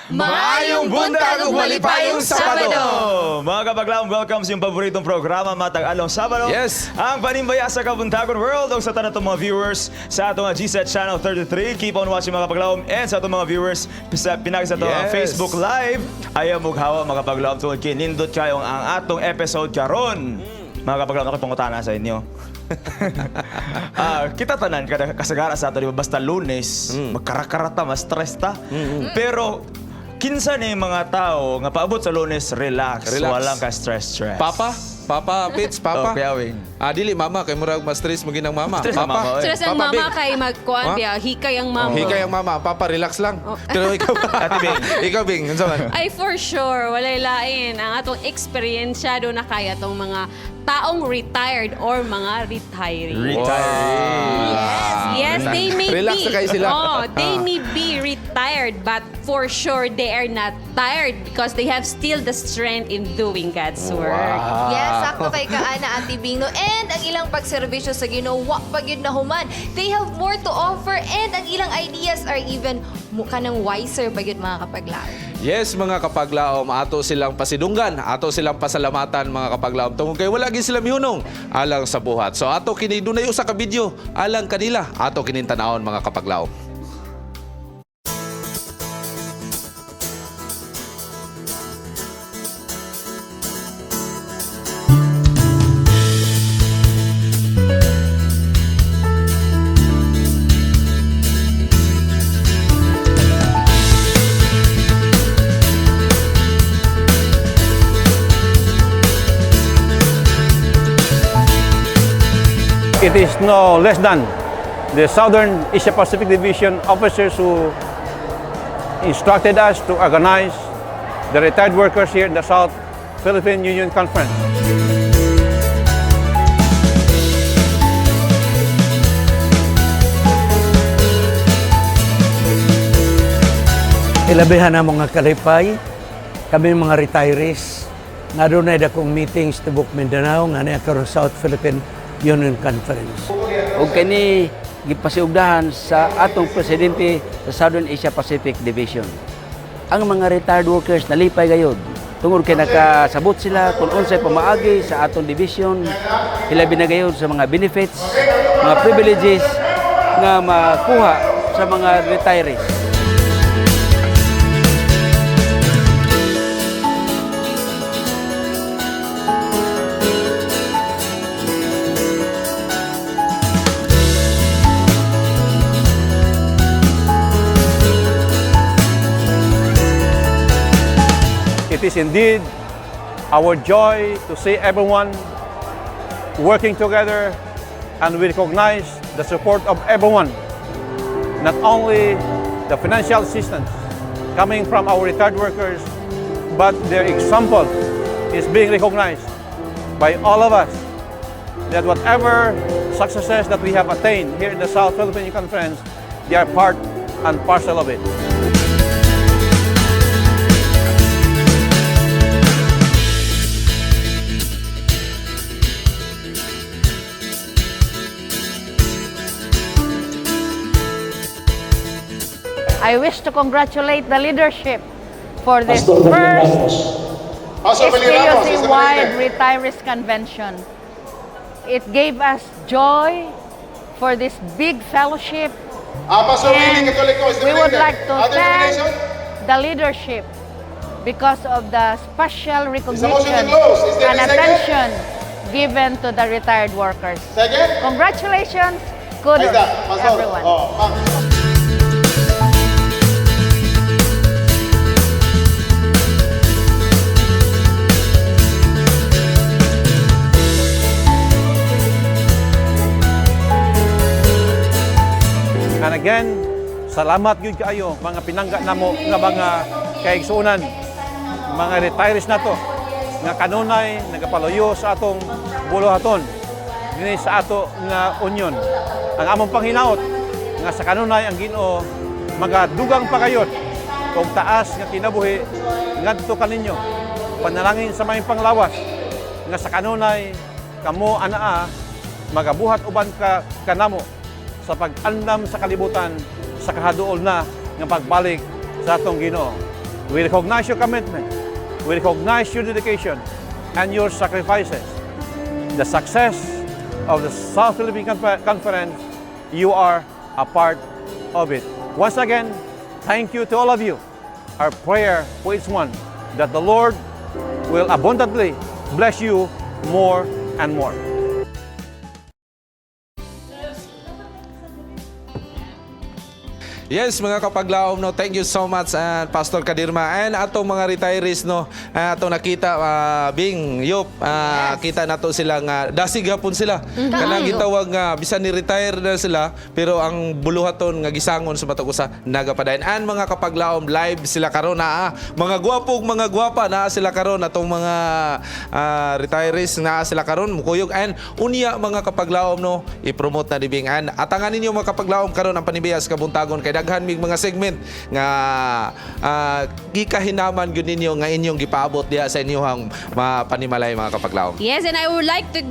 Maayong buntag ug malipayong Sabado! Mga kapaglaom, welcome sa iyong paboritong programa Matag Along Sabado. Yes. Ang Panimbaya sa Kabuntagon World o sa tanang mga viewers sa atong GSET Channel 33. Keep on watching mga kapaglaom and sa atong mga viewers sa pinag sa atong Facebook Live. Ayaw mughawa mga kapaglaom tungod kay nindot kayo ang atong episode karon. Mga kapaglaom, ako Pangutana sa inyo. Kita tanan kada kasagara sa ato, di ba? Basta Lunes, magkarakarata, mas stress ta. Pero kinsa ni mga tao nga paabot sa Lunes, relax. Walang ka stress. Papa, Pits, Papa. Okay, awing. Dili, mama, kay murag mas stress mo ginang mama. Stress ang mama, Stress ang Papa, mama Bing. kay magkuan biya, hikay ang mama. Hikay ang mama, Papa, relax lang. Pero ikaw, Ate Bing. Ikaw, Bing, unsa man? Ay, for sure, walay lain. Ang atong eksperyensyado na kaya tong mga taong retired or mga retiree. Yes, they may Relax be. na kayo sila. They may be retired, but for sure they are not tired because they have still the strength in doing God's work. Yes, sakto kay kaana Ate Bing, no? And ang ilang pagserbisyo sa Ginoo, wa pa gyud na human. They have more to offer and ang ilang ideas are even mukha ng wiser pa gyud mga kapaglaom. Yes, mga kapaglaom, ato silang pasidunggan, ato silang pasalamatan mga kapaglaom. Tungod kay wala gyud sila mihunong alang sa buhat. So ato kini dunay usa ka video alang kanila, ato kining tan-awon mga kapaglaom. It is no less than the Southern Asia Pacific Division officers who instructed us to organize the retired workers here in the South Philippine Union Conference. Ilabihan na mga kalipay, kami mga retirees, nga doon ay dakong meetings tibok Mindanao, nga na karon South Philippine Union Conference. O kani gipasiugdahan sa atong presidente sa Southern Asia Pacific Division. Ang mga retired workers nalipay gayud. Tungod kay nakasabot sila kung unsay pamaagi sa atong division, hilabi na gayud sa mga benefits, mga privileges nga makuha sa mga retirees. It is indeed our joy to see everyone working together, and we recognize the support of everyone, not only the financial assistance coming from our retired workers, but their example is being recognized by all of us, that whatever successes that we have attained here in the South Philippine Conference, they are part and parcel of it. I wish to congratulate the leadership for this first HPUC-wide Retirees Convention. It gave us joy for this big fellowship, and we would like to thank the leadership because of the special recognition and attention given to the retired workers. Congratulations, kudos everyone. And again, salamat gyud kaayo mga pinangga namo nga mga kaigsuonan, mga retirees nato nga kanunay nagapaluyo sa atong buluhaton dinhi sa ato nga union. Ang among panghinaot nga sa kanunay ang Ginoo magadugang pagayot kung taas nga kinabuhi ngadto kaninyo. Panalangin sa may panglawas nga sa kanunay kamo anaa magabuhat uban ka kanamo sa pag-andam sa kalibutan sa kahaduol na ng pagbalik sa atong Ginoo. We recognize your commitment. We recognize your dedication and your sacrifices. The success of the South Philippine Conference, you are a part of it. Once again, thank you to all of you. Our prayer for each one, that the Lord will abundantly bless you more and more. Yes, mga kapaglaom, no, thank you so much, Pastor Kadirma, and atong mga retirees, no, atong nakita, Bing, Yop, kita nato sila nga, dasig hapon sila. Kanang gitawag nga, bisan ni retire na sila, pero ang buluhaton nga gisangon sa matag usa nagapadayon. And mga kapaglaom, live sila karon na, mga gwapong mga gwapa na sila karon, atong mga retirees na sila karon, mukuyog. And unya mga kapaglaom, no, i-promote na ni Bing. And atangan ninyo mga kapaglaom karon ang Panimbaya sa Kabuntagon, kay daghan mig mga segment nga gikahinaman gyud ninyo nga inyong gipaabot diha sa inyong panimalay mga kapaglaom. Yes, and I would like to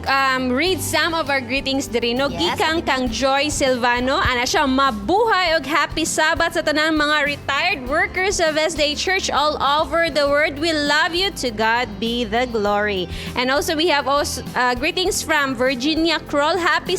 read some of our greetings diri, no. Yes. Gikang kang Joy Silvano, ana siya, mabuhay og happy Sabbath sa tanan mga retired workers of SDA Church all over the world. We love you. To God be the glory. And also we have also greetings from Virginia Kroll. Happy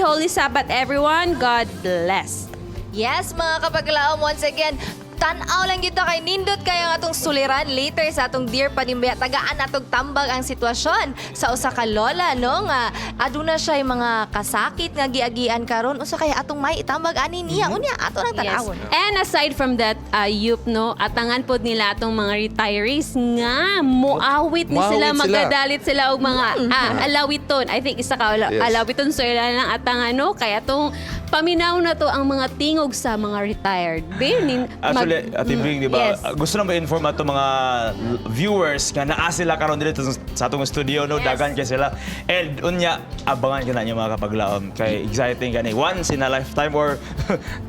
Holy Sabbath everyone. God bless. Yes, mga kapaglaom, once again, tanaw lang kita kay nindot kaya nga atong suliran later sa atong Dear Panimbaya. Tagaan atong tambag ang sitwasyon sa usa ka lola, no, nga aduna siya yung mga kasakit nga giagian karon, usa kaya atong may itambag ani niya unya ato nang tanawon. And aside from that, Yup, no, atangan pod nila atong mga retirees nga moawit ni sila, Moawit sila. magadalit sila og mga alawiton. I think isa ka alawiton, so ilan lang atangan, no, kaya atong paminaw na to ang mga tingog sa mga retired. Actually, Ate Bing, di ba? Yes. Gusto na ma-inform ato mga viewers nga naa sila karon dito sa atong studio, no? Yes. Dagan kay sila. And unya abangan ka na niyo mga kapaglaom. Kay exciting gani once in a lifetime or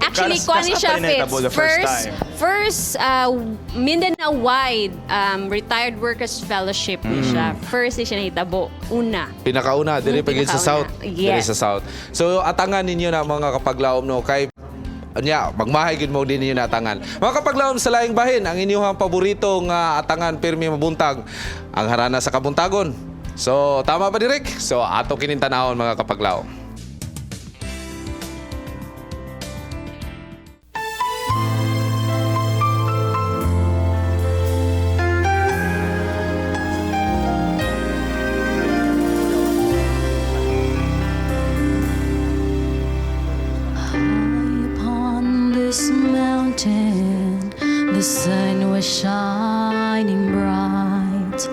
Actually, kuha ni siya the Fitz. First Mindanao-wide Retired Workers Fellowship ni siya. First siya nahitabo. Una. Pinakauna diri pagid sa Pinakauna. South. Diri Yes. sa South. So atangan ninyo na mga kapaglaom, no, kay magmahay gid mo din ninyo na atangan. Mga kapaglaom sa laing bahin, ang inyong paboritong atangan pirmi mabuntag, ang Harana sa Kabuntagon. So tama ba direk? So ato kinintanahon mga kapaglaom. Upon this mountain, the sun was shining bright.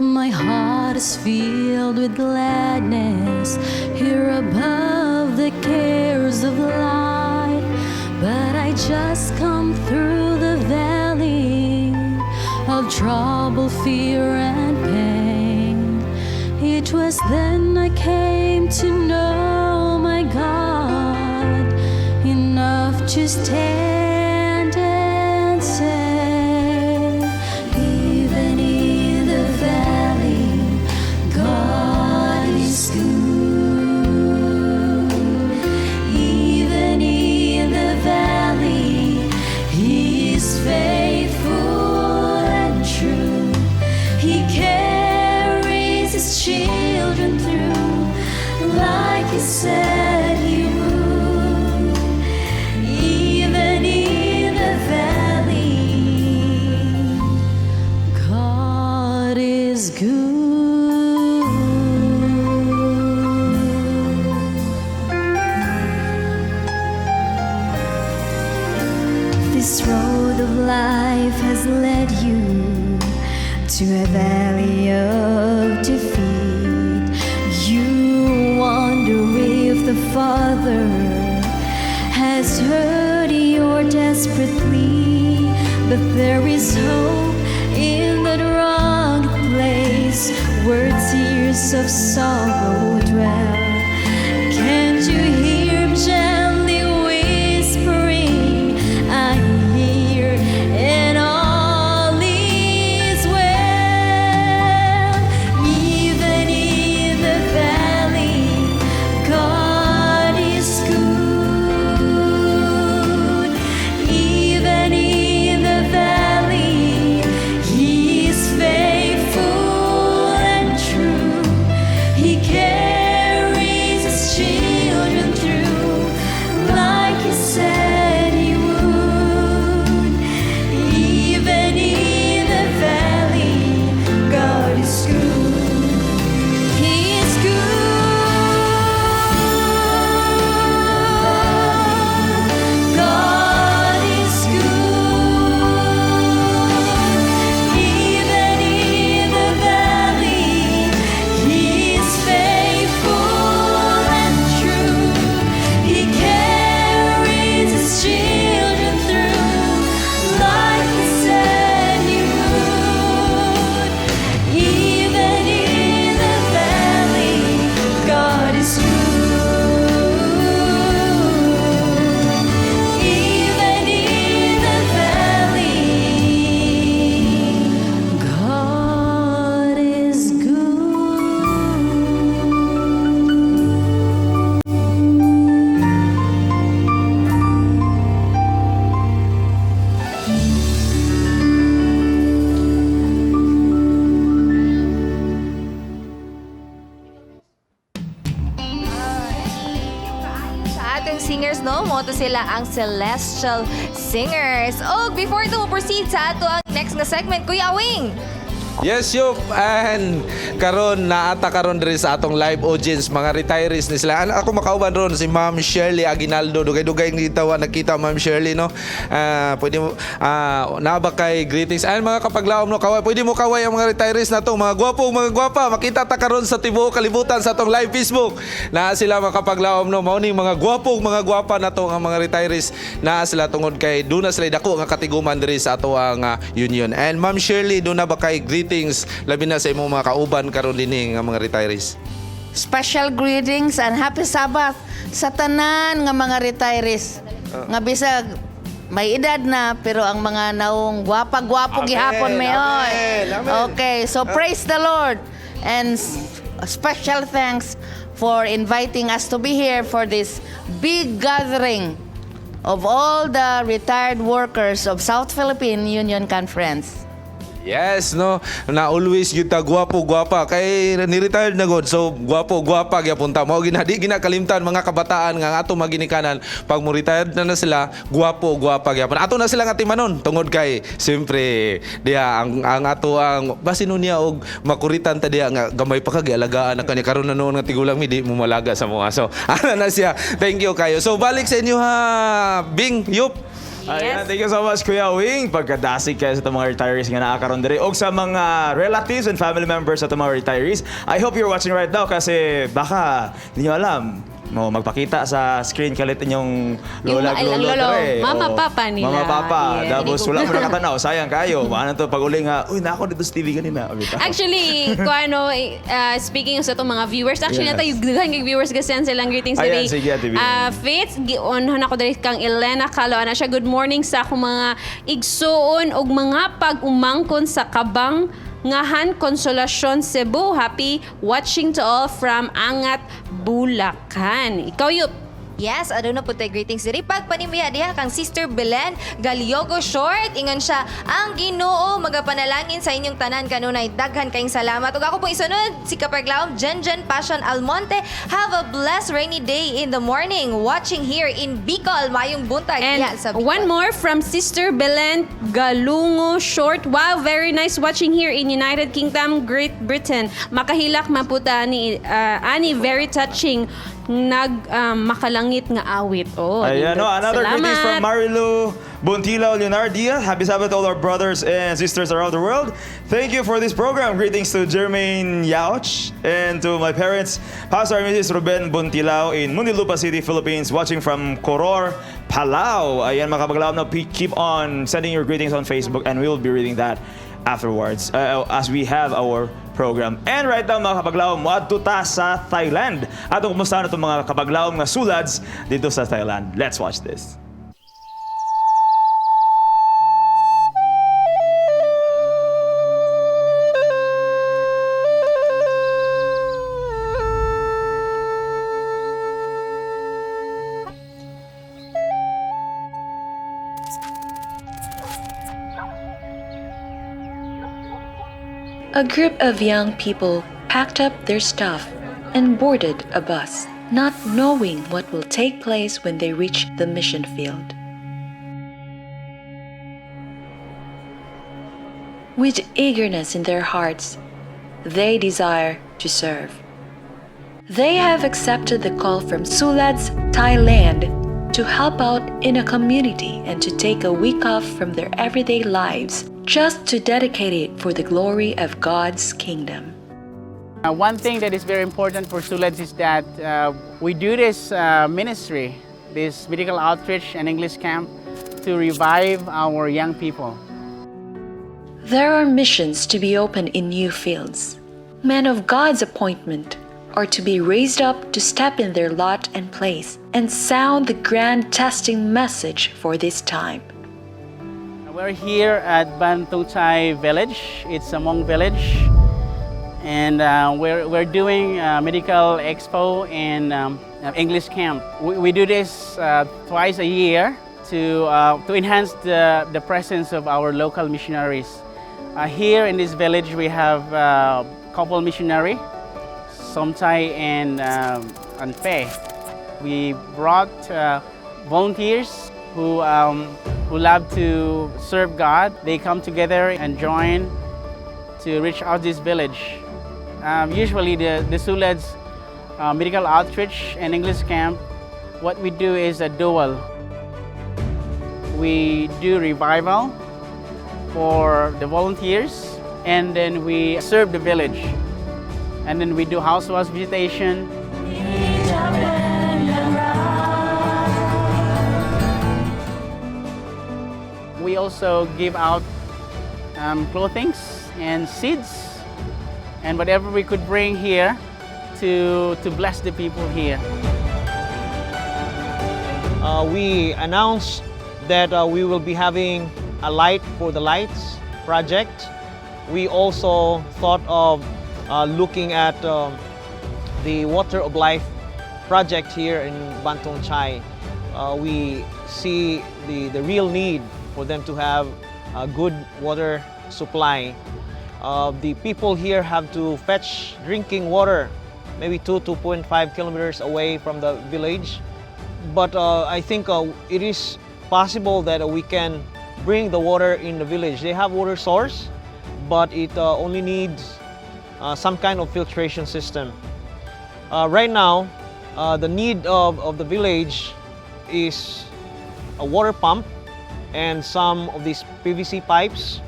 My heart is filled with gladness here above the cares of life. But I just come through the valley of trouble, fear, and pain. It was then I came to know my God enough to stand and say, even in the valley, God is good. Even in the valley, He is faithful and true. He carries His children through, like He said He would. Even in the valley, God is good. This road of life has led you to a valley of defeat. You wonder if the Father has heard your desperate plea, but there is hope in that rugged place where tears of sorrow dwell. Can't you hear Him gently whispering, I'm here and all is well. Even in the valley, God is good. Even in the valley, kang singers, no? Moto sila ang Celestial Singers. Oh, before to proceed sa ato ang next na segment, Kuya Wing. Yes, Yup. And karon naata karon diri sa atong live audience mga retirees ni sila. Ako makauban ron si Ma'am Shirley Aguinaldo. Dugay-dugay nakita Ma'am Shirley, no. Pwede mo naba kay greetings. And mga kapaglaom, no, kaway. Pwede mo kaway ang mga retirees na to, mga gwapa. Makita ta karon sa tibuok kalibutan sa atong live Facebook. Na sila mga kapaglaom, no, mao ni mga gwapa na to ang mga retirees na sila tungod kay duna sila dako nga katiguman diri sa ato ang union. And Ma'am Shirley, duna ba kay greetings labi na sa imong mga kauban karon dinhi nga mga retirees? Special greetings and happy Sabbath sa tanan nga mga retirees. Nga bisag may edad na pero ang mga naong gwapa-gwapo gihapon mayon. Okay, so praise the Lord and special thanks for inviting us to be here for this big gathering of all the retired workers of South Philippine Union Conference. Yes, no. Na always kita gwapo-gwapa kay ni-retired na god. So gwapo-gwapa gyapon ta. Mao ginadi ginakalimtan mga kabataan nga ato maginikanan pag mo retired na sila, gwapo-gwapa gyapon. Ato na sila nga timanon tungod kay siyempre diha ang ato ang basin niya og makuritan ta diha nga gamay pa kag alagaan na kanya karon na noon nga tigulang mi di mo malaga sa mga. So ana na siya. Thank you kayo. So balik sa inyo ha, Bing, Yup. Ayan, thank you so much, Kuya Wing. Pagkadasig kayo sa itong mga retirees nga naakaroon diri. O sa mga relatives and family members sa itong mga retirees, I hope you're watching right now kasi baka hindi nyo alam. Mo magpakita sa screen kalit inyong lola lolo. dere. Mama, papa nila. Mama, papa. Yeah. Tapos wala mo nakatanaw. Sayang kayo. Maano to pag uli nga, uy, nako dito sa TV kanina. Actually, speaking sa itong mga viewers, actually Yes. natayo daghan kay viewers kasi silang greetings Ayan, today. sige, Ate Bing. Faith, on ako dali kang Elena Calo. Ana siya, good morning sa akong mga igsuon og mga pag-umangkon sa kabang ngahan Konsolasyon Cebu. Happy watching to all from Angat, Bulacan. Ikaw, Yup. Yes, aduna po tayo greetings diri. Pagpanimbaya diha kang Sister Belen Galiogo Short. Ingon siya, ang Ginoo magapanalangin sa inyong tanan kanunay. Daghan kayong salamat. Ug ako pong isunod, si Kapaglaom Jenjen Passion Almonte. Have a blessed rainy day in the morning. Watching here in Bicol. Mayong buntag And diha sa Bicol. one more from Sister Belen Galungo Short. Wow, very nice watching here in United Kingdom, Great Britain. Makahilak maputa ni ani, very touching. Makalangit nga awit. Oh, Ayan, no, another greetings from Marilu Buntilao Leonardia. Happy Sabbath to all our brothers and sisters around the world. Thank you for this program. Greetings to Jermaine Yauch and to my parents, Pastor and Mrs. Ruben Buntilao in Muntinlupa City, Philippines, watching from Coror, Palau. Ayan, mga kapaglaom, no, keep on sending your greetings on Facebook and we will be reading that afterwards as we have our program. And right now, mga kapaglaom, moadto ta sa Thailand. Atong kumusta na itong mga kapaglaom nga sulads dito sa Thailand. Let's watch this. A group of young people packed up their stuff and boarded a bus, not knowing what will take place when they reach the mission field. With eagerness in their hearts, they desire to serve. They have accepted the call from Sulads, Thailand, to help out in a community and to take a week off from their everyday lives just to dedicate it for the glory of God's kingdom. One thing that is very important for Sulads is that we do this ministry, this medical outreach and English camp to revive our young people. There are missions to be opened in new fields. Men of God's appointment are to be raised up to step in their lot and place and sound the grand testing message for this time. We're here at Bantungchai village. It's a Hmong village. And we're doing medical expo and English camp. We do this twice a year to enhance the presence of our local missionaries. Here in this village we have a couple missionary, Somchai and Faye. We brought volunteers who love to serve God. They come together and join to reach out this village. Usually the Suled's medical outreach and English camp, what we do is a dual. We do revival for the volunteers, and then we serve the village. And then we do house-to-house visitation. We also give out clothing and seeds and whatever we could bring here to bless the people here. We announced that we will be having a Light for the Lights project. We also thought of looking at the Water of Life project here in Bantong Chai. We see the real need for them to have a good water supply. The people here have to fetch drinking water maybe 2.5 kilometers away from the village. But I think it is possible that we can bring the water in the village. They have water source, but it only needs some kind of filtration system. Right now, the need of the village is a water pump and some of these PVC pipes,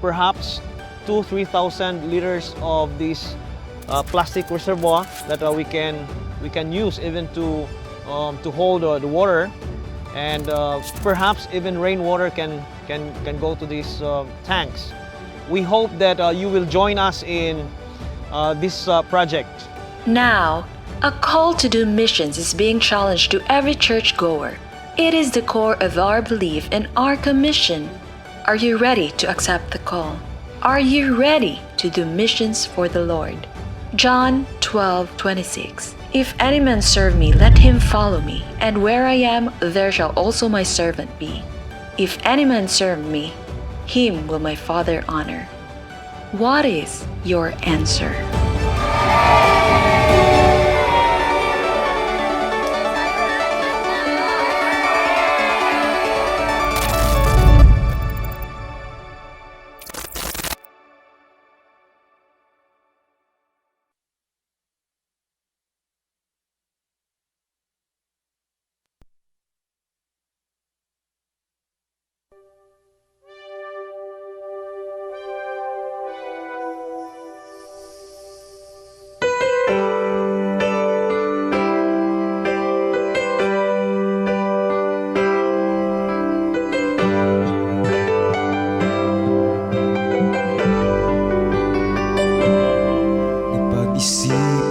perhaps 2,000-3,000 liters of this plastic reservoir that we can use even to hold the water, and perhaps even rainwater can go to these tanks. We hope that you will join us in this project. Now, a call to do missions is being challenged to every churchgoer. It is the core of our belief and our commission. Are you ready to accept the call? Are you ready to do missions for the Lord? John 12:26. If any man serve me, let him follow me, and where I am, there shall also my servant be. If any man serve me, him will my Father honor. What is your answer?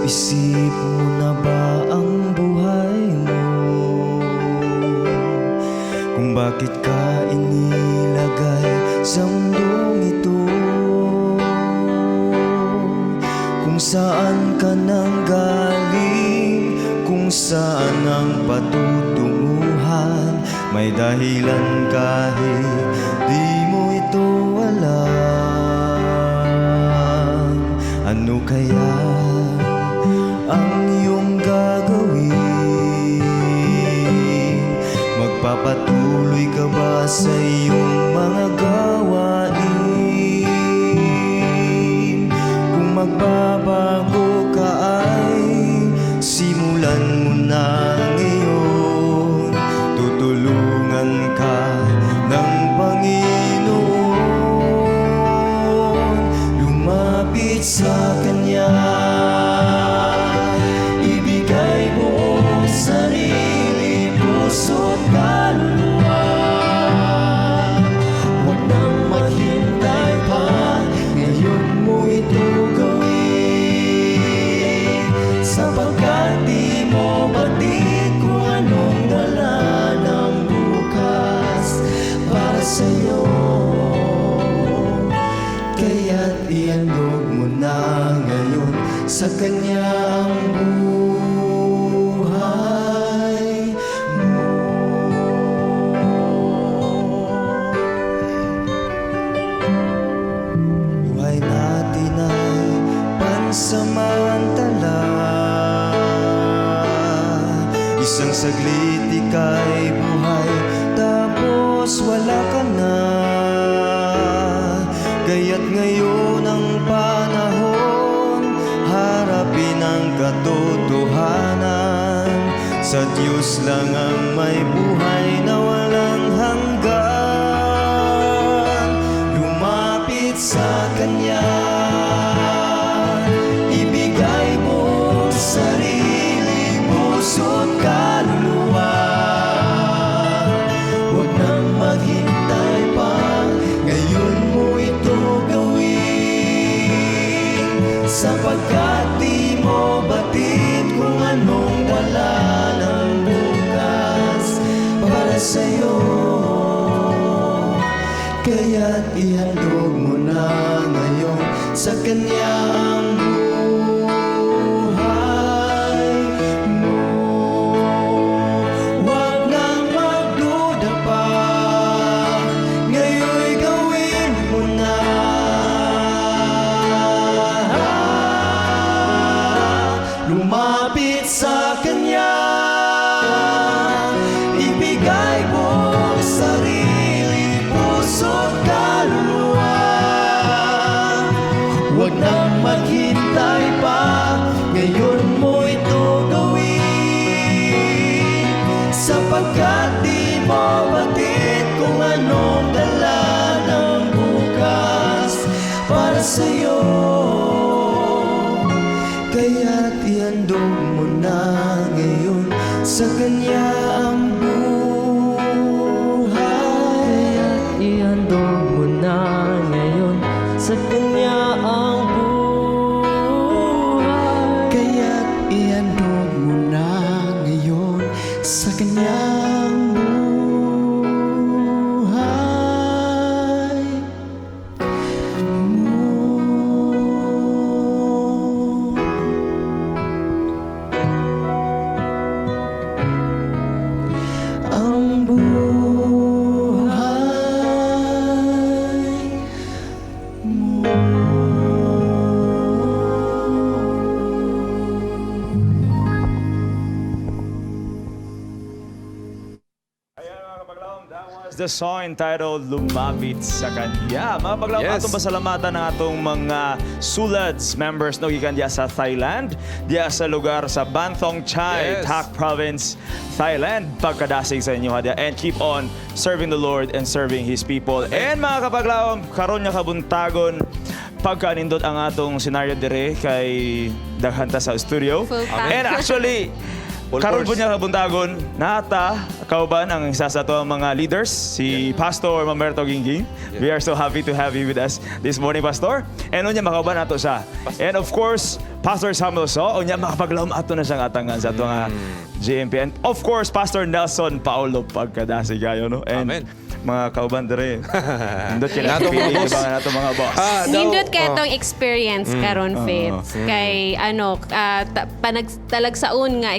Isip mo na ba ang buhay mo? Kung bakit ka inilagay sa mundong ito? Kung saan ka nang galing, kung saan ang patutunguhan, may dahilan kahit di mo ito alam. Ano kaya ang iyong gagawin? Magpapatuloy ka ba sa iyong mga gawain? Kung magbabago ka ay simulan mo na ngayon. Tutulungan ka ng Panginoon. Lumapit sa Kanya, ibigay buong sarili, puso't kaluluwa. saglit ika'y buhay, tapos wala ka na. Kaya't ngayon ang panahon, harapin ang katotohanan. Sa Diyos lang ang may buhay na walang hanggan. Lumapit sa Kanya, ibigay mo ang sarili, puso't kaluluwa. Huwag nang maghintay pa, ngayon mo ito gawin. Sapagkat di mo batid kung anong dala ng bukas para sa'yo. Kaya't ihandog mo na ngayon sa Kanya ang buhay mo. Huwag nang magduda pa, ngayon'y gawin mo na. Lumapit sa Kanya, ibigay mo ang sarili, puso't kaluluwa. Huwag nang maghintay pa, ngayon mo ito gawin. Sapagkat di mo batid kung anong dala ng bukas para sa'yo. Kaya't ihandog mo na ngayon sa Kanya ang buhay. Kaya't ihandog mo na ngayon sa Kanya ang buhay. Kaya't ihandog mo na ngayon sa Kanya ang buhay mo. Ang buhay mo. The song entitled Lumapit sa Kanya. Mga paglaom, Yes. atong pasalamatan ng atong mga Sulads members no gikan diya sa Thailand, diya sa lugar sa Banthong Chai, Yes. Tak Province, Thailand. Pagkadasig sa inyo ha diya, and keep on serving the Lord and serving His people. And mga kapaglaom, karon nga kabuntagon, pagkanindot ang atong senaryo dire kay daghanta sa studio. Full time. And actually, Full karon po force. niya kabuntagon, nata, kauban ang isa sa ato mga leaders, si Pastor Mamerto Gingging. We are so happy to have you with us this morning, Pastor. And unya makauban ato siya. And of course, Pastor Samuel So, unya makapaglaom ato na siyang atangan sa ato nga GMP. And of course, Pastor Nelson Paulo pagkadasi kayo, no? And Amen. mga kauban dire. Nindot kaya Natong mga boss. nato mga boss. Nindot kay itong experience karon Fitz. Kay panagtalagsaon nga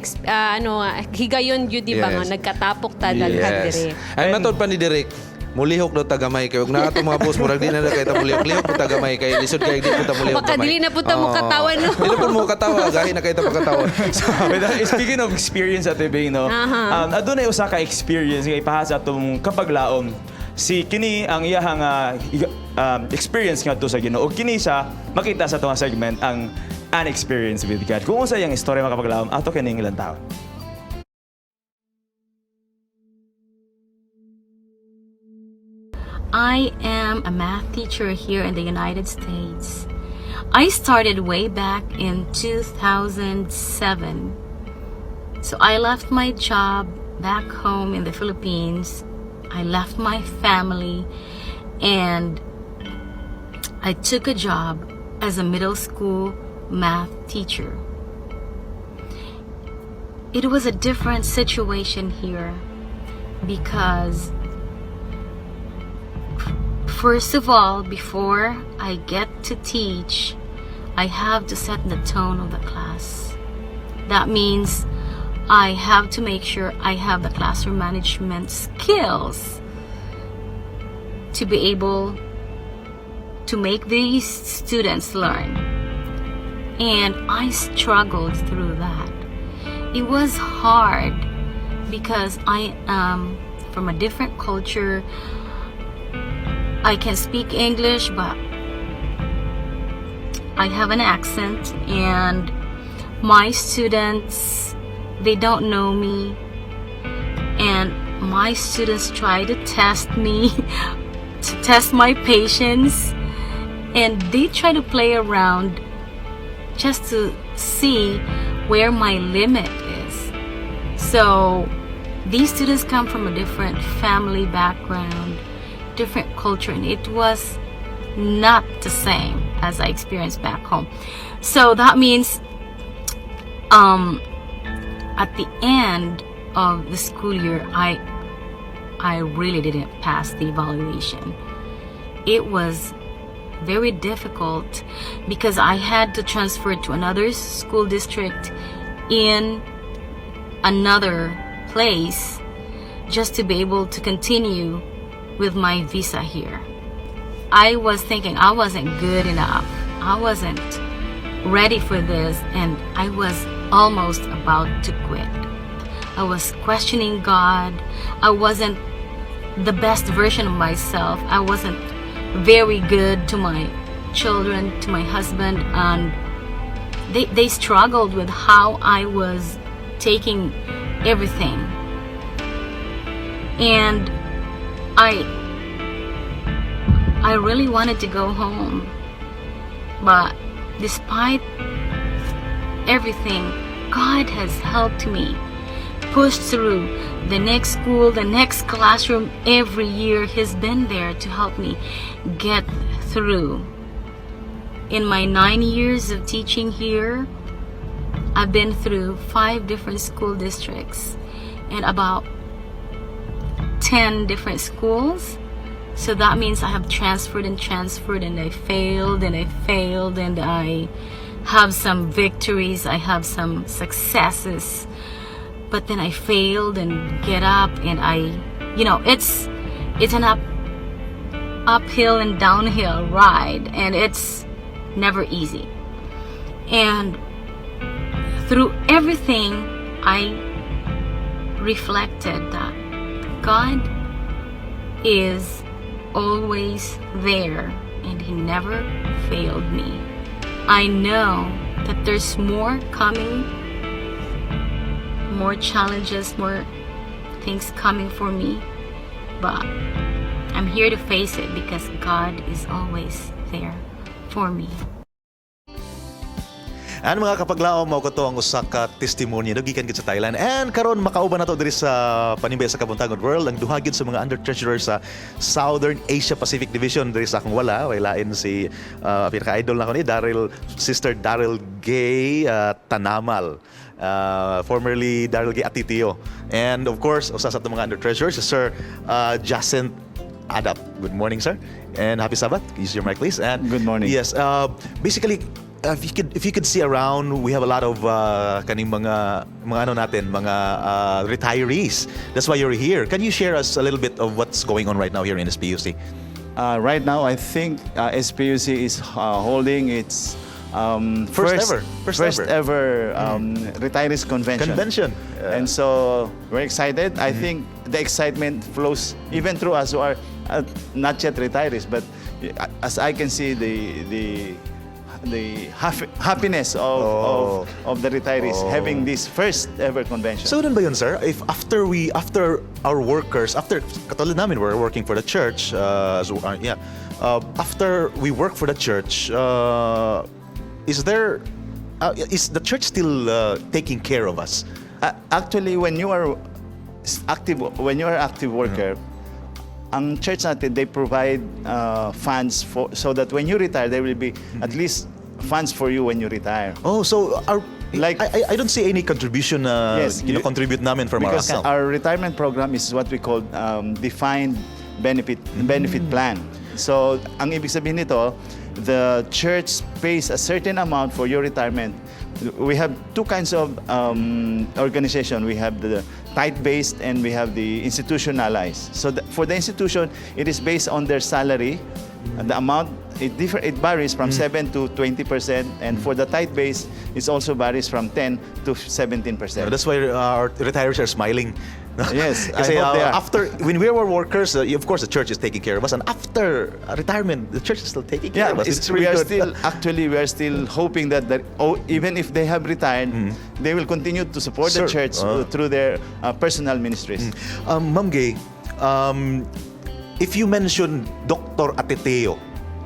higayon yun di ba Yes. nga nagkatapok ta daghan dire. And matod pa ni Direk, mulihok daw tagamay kay ug na ato mga boss murag di na kay ta mulihok mo tagamay kay lisod kay di po ta mulihok Baka dili na po ta mo katawan, no? Dili po mo katawa, gahi na kay ta pagkatawa. So, Speaking of experience at Ibing, no? Adunay usa ka experience nga ipahasa atong kapaglaom. Si kini ang iyahang experience nga to sa Ginoo. Ug kini sa makita sa tuwa segment ang an experience with God. Kung unsa yang istorya makapaglaom ato kining ilang taon. I am a math teacher here in the United States. I started way back in 2007. So I left my job back home in the Philippines. I left my family and I took a job as a middle school math teacher. It was a different situation here because first of all, before I get to teach, I have to set the tone of the class. That means I have to make sure I have the classroom management skills to be able to make these students learn. And I struggled through that. It was hard because I am from a different culture. I can speak English, but I have an accent, and my students, they don't know me, and my students try to test me, to test my patience, and they try to play around just to see where my limit is. So these students come from a different family background, different culture, and it was not the same as I experienced back home. So that means at the end of the school year, I really didn't pass the evaluation. It was very difficult because I had to transfer to another school district in another place just to be able to continue with my visa here. I was thinking I wasn't good enough. I wasn't ready for this, and I was almost about to quit. I was questioning God. I wasn't the best version of myself. I wasn't very good to my children, to my husband, and they struggled with how I was taking everything. And I really wanted to go home, but despite everything, God has helped me push through the next school, the next classroom. Every year He's been there to help me get through. In my 9 years of teaching here, I've been through 5 different school districts and about 10 different schools. So that means I have transferred, and I failed, and I have some victories, I have some successes, but then I failed and get up, and it's an uphill and downhill ride, and it's never easy. And through everything, I reflected that God is always there, and He never failed me. I know that there's more coming, more challenges, more things coming for me, but I'm here to face it because God is always there for me. And mga kapaglaom, mao ko to ang usa ka testimonya gikan gid sa Thailand. And karon makauban nato diri sa Panimbaya sa Kabuntagon World ang duha gid sa mga under treasurer sa Southern Asia Pacific Division diri sa akong way lain si pinaka-idol na ko ni Sister Daryl Gay Tanamal. Formerly Daryl Gay Atitio. And of course, usa sa atong mga under treasurers si Sir Jacinth Adap. Good morning, sir. And happy Sabbath. Use your mic, please. And good morning. Yes, basically if you could see around, we have a lot of kaning mga retirees. That's why you're here. Can you share us a little bit of what's going on right now here in SPUC? Right now, I think SPUC is holding its first ever retirees convention. And so we're excited. I think the excitement flows even through us who are not yet retirees, but as I can see the happiness of the retirees having this first ever convention. So dun ba yun, sir? If after our workers, katulad namin, we're working for the church, after we work for the church, is the church still taking care of us? Actually, when you are active worker, ang church natin, they provide funds so that when you retire, there will be at least funds for you when you retire. Oh, so I don't see any contribution contribute namin from our account. Because our retirement program is what we call defined benefit plan. So, ang ibig sabihin nito, the church pays a certain amount for your retirement. We have two kinds of organization. We have the tithe-based and we have the institutionalized. So for the institution, it is based on their salary. And the amount, it varies from 7 to 20%. And for the tithe-based, it also varies from 10 to 17%. That's why our retirees are smiling. Yes, Kasi I hope they are. after, when we were workers, of course the church is taking care of us, and after retirement, the church is still taking care Yeah, of us. we really are good. we are still hoping that even if they have retired, they will continue to support Sure. the church through their personal ministries. Ma'am Gay, if you mention Dr. Ateteo,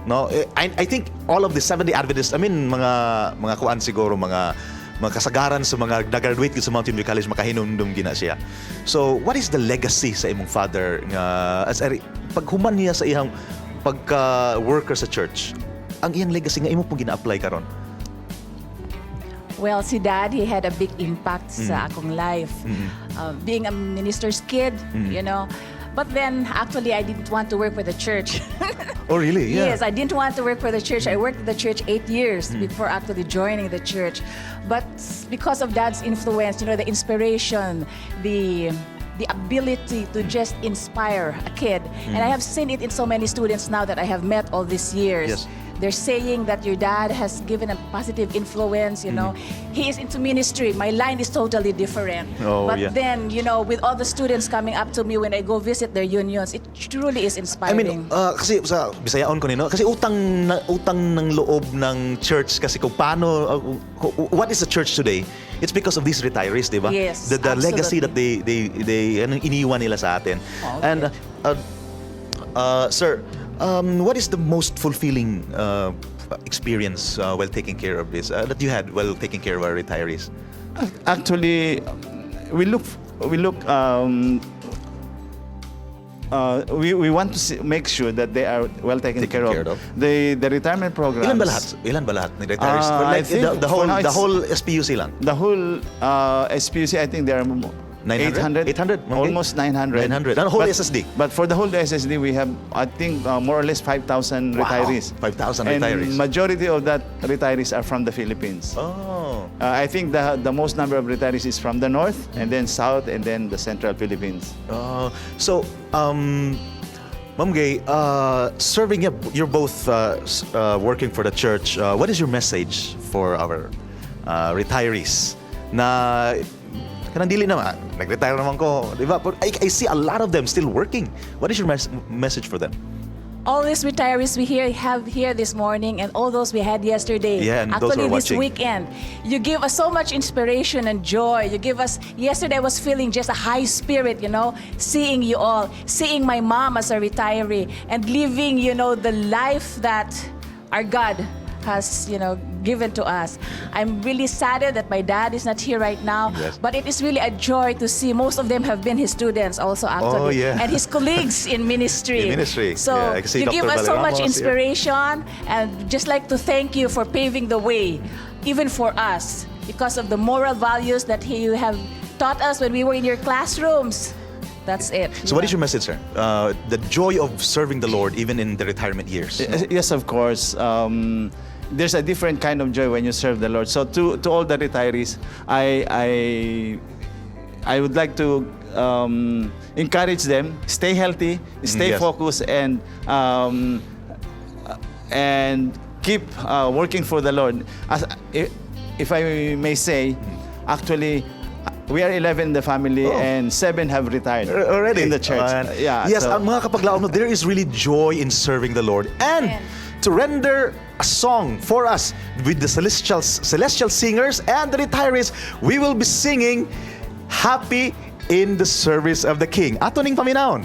no, I think all of the 70 Adventists, I mean mga kuan siguro, mga kasagaran sa mga nag-graduate sa Mountain View College, makahinumdum gina siya. So, what is the legacy sa imong father nga paghuman niya sa iyang pagka-worker sa church? Ang iyang legacy nga imo pong gina-apply karon? Well, si Dad, he had a big impact sa akong life. Being a minister's kid, you know. But then, actually, I didn't want to work for the church. Oh, really? Yeah. Yes, I didn't want to work for the church. I worked at the church 8 years before actually joining the church. But because of Dad's influence, you know, the inspiration, the ability to just inspire a kid. And I have seen it in so many students now that I have met all these years. Yes. They're saying that your dad has given a positive influence, you know. He is into ministry. My line is totally different. Oh, but yeah. then, you know, with all the students coming up to me when I go visit their unions, it truly is I inspiring. mean, kasi sa Bisayaon ko nino, kasi utang ng loob ng church kasi kung paano what is the church today? It's because of these retirees, di ba? Yes, The legacy that absolutely. they iniwan nila sa atin. Oh, okay. And sir, what is the most fulfilling experience while taking care of this that you had while taking care of our retirees? Actually, we want to make sure that they are well taken care of. The retirement programs. Ilan ba lahat ng retirees? I think the for now whole it's- SPUC lang. The whole SPUC, I think there are 900? 800? Okay. Almost 900. 900. And whole But- SSD? But for the whole SSD, we have, I think, more or less 5,000 Wow, retirees. 5,000 and retirees. majority of that retirees are from the Philippines. Oh. I think the most number of retirees is from the north, and then south, and then the central Philippines. So, Ma'am Gay, serving, you're both working for the church. What is your message for our retirees? Na kanang dili naman, nag-retire naman ko, di ba? But I see a lot of them still working. What is your message for them? All these retirees we have here this morning and all those we had yesterday. Yeah, and those who actually are this watching. weekend. You give us so much inspiration and joy. You give us, yesterday I was feeling just a high spirit, you know, seeing you all, seeing my mom as a retiree and living, you know, the life that our God has, you know, given to us. I'm really saddened that my dad is not here right now, Yes. but it is really a joy to see most of them have been his students also actually, yeah. and his colleagues in ministry. In ministry. So Yeah, I can see you Dr. give us so much Valderramos, yeah. inspiration, and just like to thank you for paving the way, even for us, because of the moral values that you have taught us when we were in your classrooms. That's it. So what is your message, sir? The joy of serving the Lord even in the retirement years. Yes, of course. There's a different kind of joy when you serve the Lord. So to all the retirees, I would like to encourage them, stay healthy, stay Yes. focused, and keep working for the Lord. If I may say, actually, we are 11 in the family, and 7 have retired Already in the church. Yeah. Yes, so- ang mga kapaglaom, there is really joy in serving the Lord. And to render a song for us with the celestial singers and the retirees, we will be singing Happy in the Service of the King. Ato ning paminaon.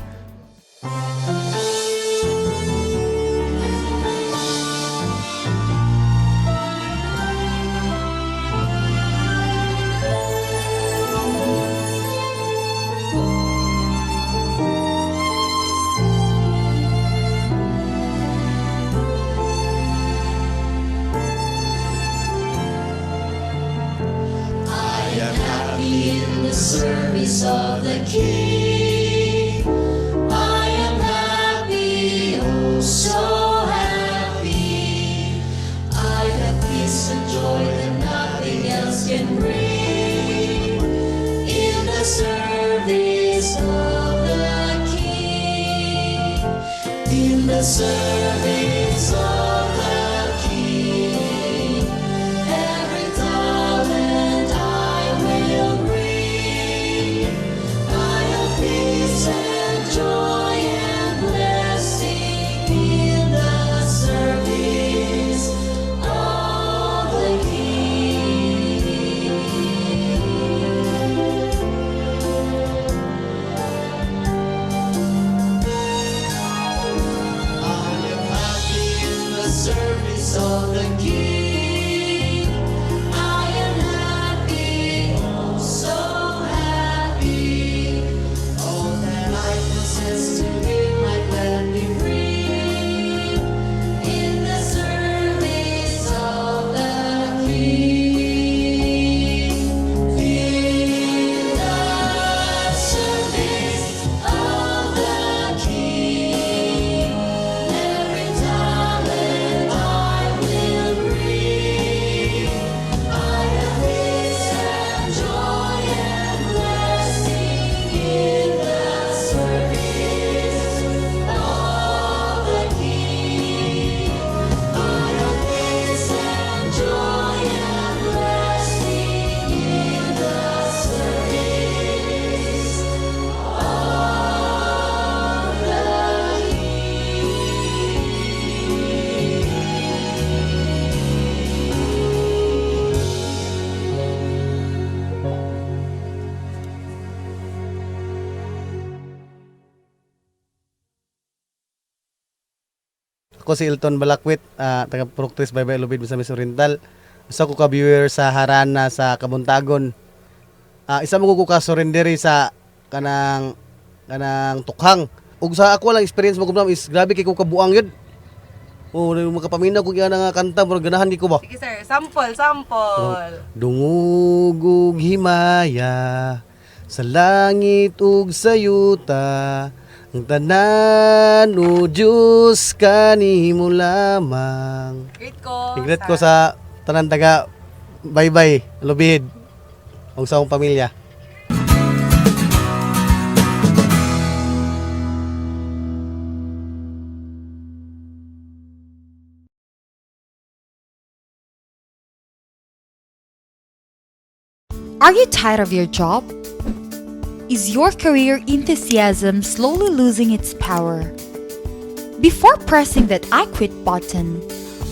I am happy in the service of the King. I am happy, oh so happy. I have peace and joy that nothing else can bring. In the service of the King. In the service of the King. Every talent I will bring. I the King. I am happy, oh so happy. All that I possess to give my gladly bring in the service of the King. In the service of the King, every talent I will bring. I have peace and joy and blessing in the service of the King. I have peace and joy and blessing in the service of the Ako si Elton Balakwit, taga Proctres Baybay Lubid, Misamis Oriental. Isa ko ka-viewer sa Harana sa Kabuntagon. Isa mo ko ka-surrenderi sa kanang tukhang. Ug sa ako lang experience mo kumam is grabe kay ko kabuang yun. Makapaminaw ko nga kanta mo ganahan gi ko ba. Sige sir, sample. Dungog ug himaya sa langit ug sa yuta. Ang tanan o Diyos kanimo lamang. Greet ko sa tanan taga Baybay Lubid ug sa akong pamilya. Are you tired of your job? Is your career enthusiasm slowly losing its power? Before pressing that I quit button,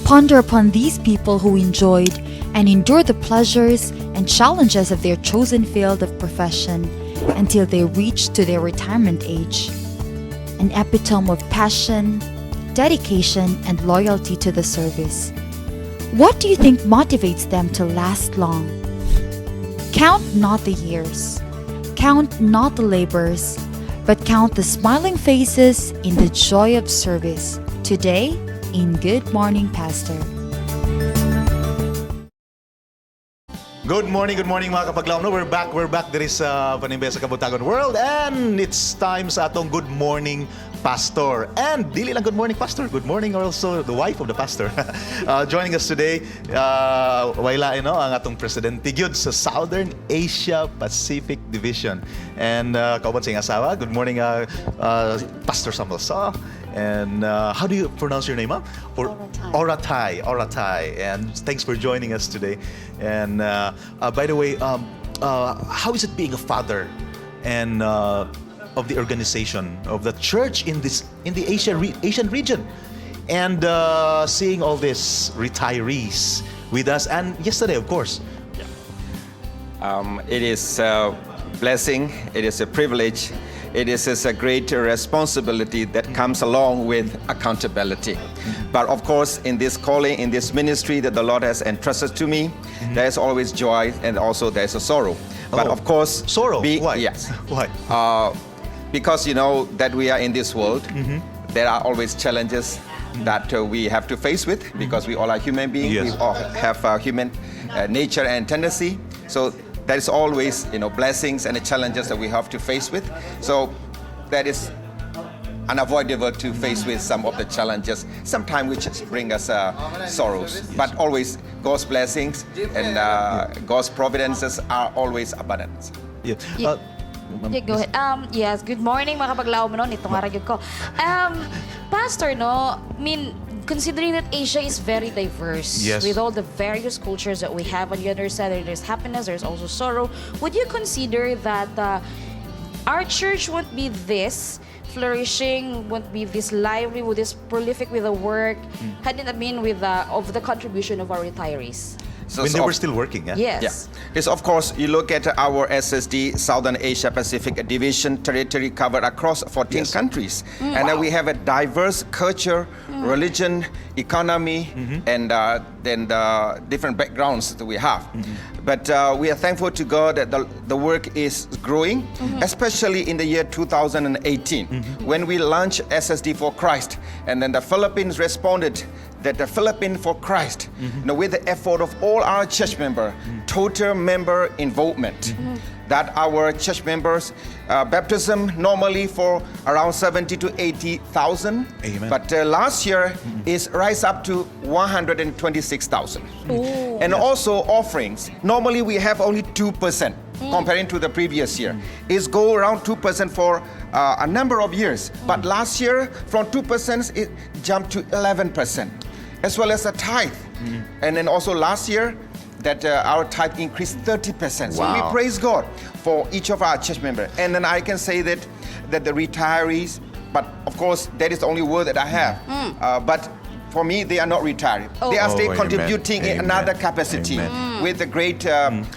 ponder upon these people who enjoyed and endured the pleasures and challenges of their chosen field of profession until they reached to their retirement age. An epitome of passion, dedication, and loyalty to the service. What do you think motivates them to last long? Count not the years. Count not the labors, but count the smiling faces in the joy of service. Today, in Good Morning, Pastor. Good morning mga kapaglaom. No, we're back diri sa Panimbaya sa Kabuntagon World, and it's time sa atong Good Morning Pastor. And dili lang Good Morning Pastor, good morning also the wife of the pastor. Joining us today, waylain no ang atong presidente gyud sa Southern Asia Pacific Division. And kauban sa iyang asawa. Good morning Pastor Samuel Saw. And how do you pronounce your name, ma'am? Oratai. And thanks for joining us today. And by the way, how is it being a father and of the organization of the church in the Asian region, and seeing all these retirees with us, and yesterday, of course. It is a blessing. It is a privilege. It is a great responsibility that comes along with accountability. But of course, in this calling, in this ministry that the Lord has entrusted to me, there is always joy and also there is a sorrow. But of course, sorrow. Why? Yes. Why? Because you know that we are in this world, there are always challenges that we have to face with, because we all are human beings. Yes. We all have human nature and tendency. So there is always, blessings and the challenges that we have to face with. So that is unavoidable to face with some of the challenges, sometimes which bring us sorrows. But always God's blessings and God's providences are always abundant. Yeah. Yeah, go ahead. Yes, good morning mga kapaglaom no, nitong aragyod ko. Pastor, no, considering that Asia is very diverse, yes, with all the various cultures that we have on the other side, there's happiness, there's also sorrow. Would you consider that our church won't be this flourishing, won't be this lively, with this prolific with the work, hadn't it been with of the contribution of our retirees? So, When they were still working, yeah? Yeah. It's of course, you look at our SSD Southern Asia Pacific Division territory covered across 14 countries. And then we have a diverse culture, religion, economy, and then the different backgrounds that we have. But we are thankful to God that the work is growing, especially in the year 2018, when we launched SSD for Christ. And then the Philippines responded that the Philippines for Christ, with the effort of all our church members, total member involvement, that our church members baptism normally for around 70 to 80,000, but last year is rise up to 126,000. And also offerings, normally we have only 2%. Comparing to the previous year, is go around 2% for a number of years. But last year, from 2%, it jumped to 11%, as well as a tithe. And then also last year, that our tithe increased 30%. So we praise God for each of our church members. And then I can say that the retirees, but of course, that is the only word that I have. But for me, they are not retired. They are still contributing in another capacity with the great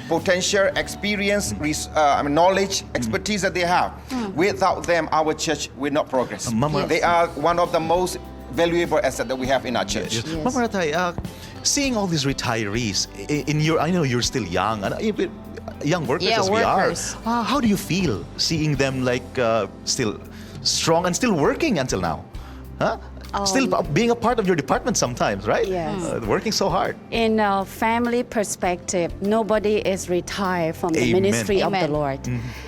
potential, experience, knowledge, expertise that they have. Without them, our church will not progress. They are one of the most valuable assets that we have in our church. Mama Ratay, seeing all these retirees in your, I know you're still young, and young workers as we are. How do you feel seeing them like still strong and still working until now? Huh? Still being a part of your department sometimes, right? Yes. Working so hard. In a family perspective, nobody is retired from the ministry of the Lord.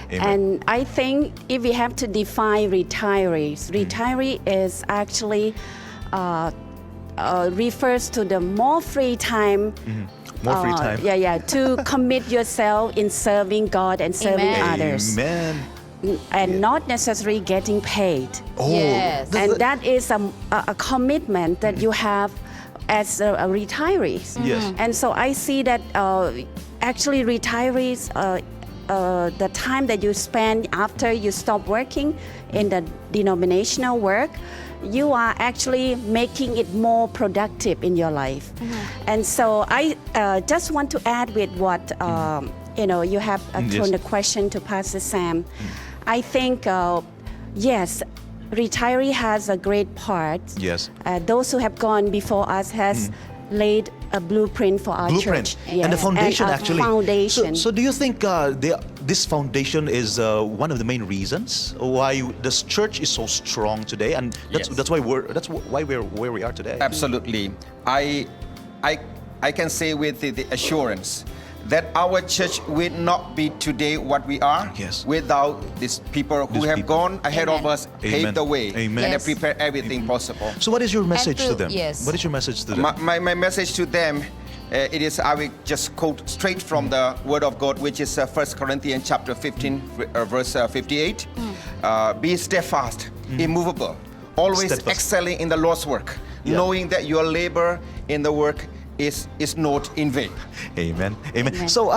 And I think if we have to define retirees, retiree is actually refers to the more free time. More free time. To commit yourself in serving God and serving others. Amen. And not necessarily getting paid. Yes. And that is a commitment that you have as a retiree. Yes. And so I see that actually retirees, the time that you spend after you stop working in the denominational work, you are actually making it more productive in your life. And so I just want to add with what you have thrown the question to Pastor Sam. I think, yes, retiree has a great part. Yes. Those who have gone before us has laid a blueprint for our church. And the foundation, and actually. Foundation. So do you think this foundation is one of the main reasons why this church is so strong today, and that's why we're where we are today? Absolutely. I can say with the assurance that our church will not be today what we are without these people who have gone ahead of us, paved the way, and have prepared everything possible. So what is your message to them? Yes. What is your message to them? My message to them, it is, I will just quote straight from the Word of God, which is 1 Corinthians chapter 15, verse 58. Be steadfast, immovable, always excelling in the Lord's work, knowing that your labor in the work is not in vain. Amen. So,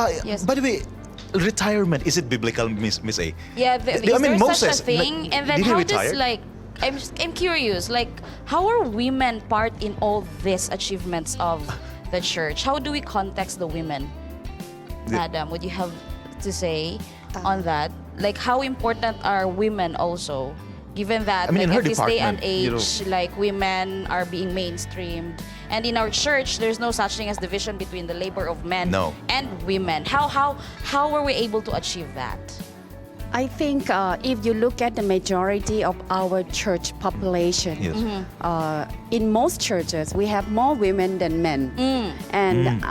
by the way, retirement, is it biblical, Miss A? Yeah, there's Moses, such a thing. And then how does, I'm curious, how are women part in all these achievements of the church? How do we context the women? Adam, what do you have to say on that? How important are women also? Given that at this day and age, women are being mainstreamed. And in our church, there's no such thing as division between the labor of men and women. How were we able to achieve that? I think if you look at the majority of our church population, in most churches, we have more women than men. And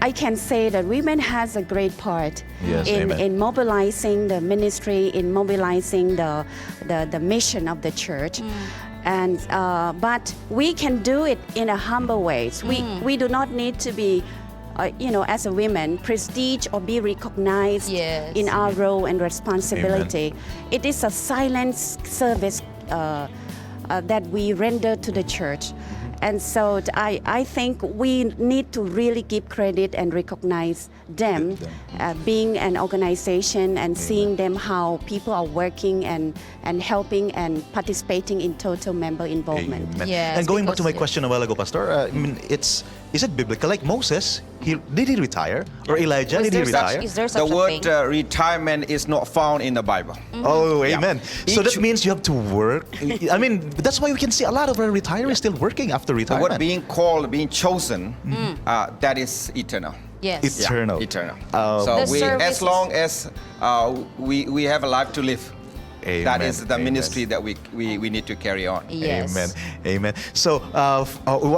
I can say that women has a great part in mobilizing the ministry, in mobilizing the mission of the church. And but we can do it in a humble way. We do not need to be, as a women, prestige or be recognized in our role and responsibility. It is a silent service that we render to the church. And so I think we need to really give credit and recognize them being an organization and seeing them how people are working and helping and participating in total member involvement. And going back to my question a while ago, Pastor, is it biblical? Like Moses, Did he retire? Or Elijah, did he retire? Is there The such a word thing? retirement is not found in the Bible. Oh, amen. So Each- that means you have to work. I mean, that's why we can see a lot of our retirees still working after The retirement. word being called, being chosen, that is eternal. Yes. Eternal. Eternal. Oh. So The we, service as long as we have a life to live, that Amen. is the Amen. ministry that we need to carry on. Yes. Amen. Amen. So,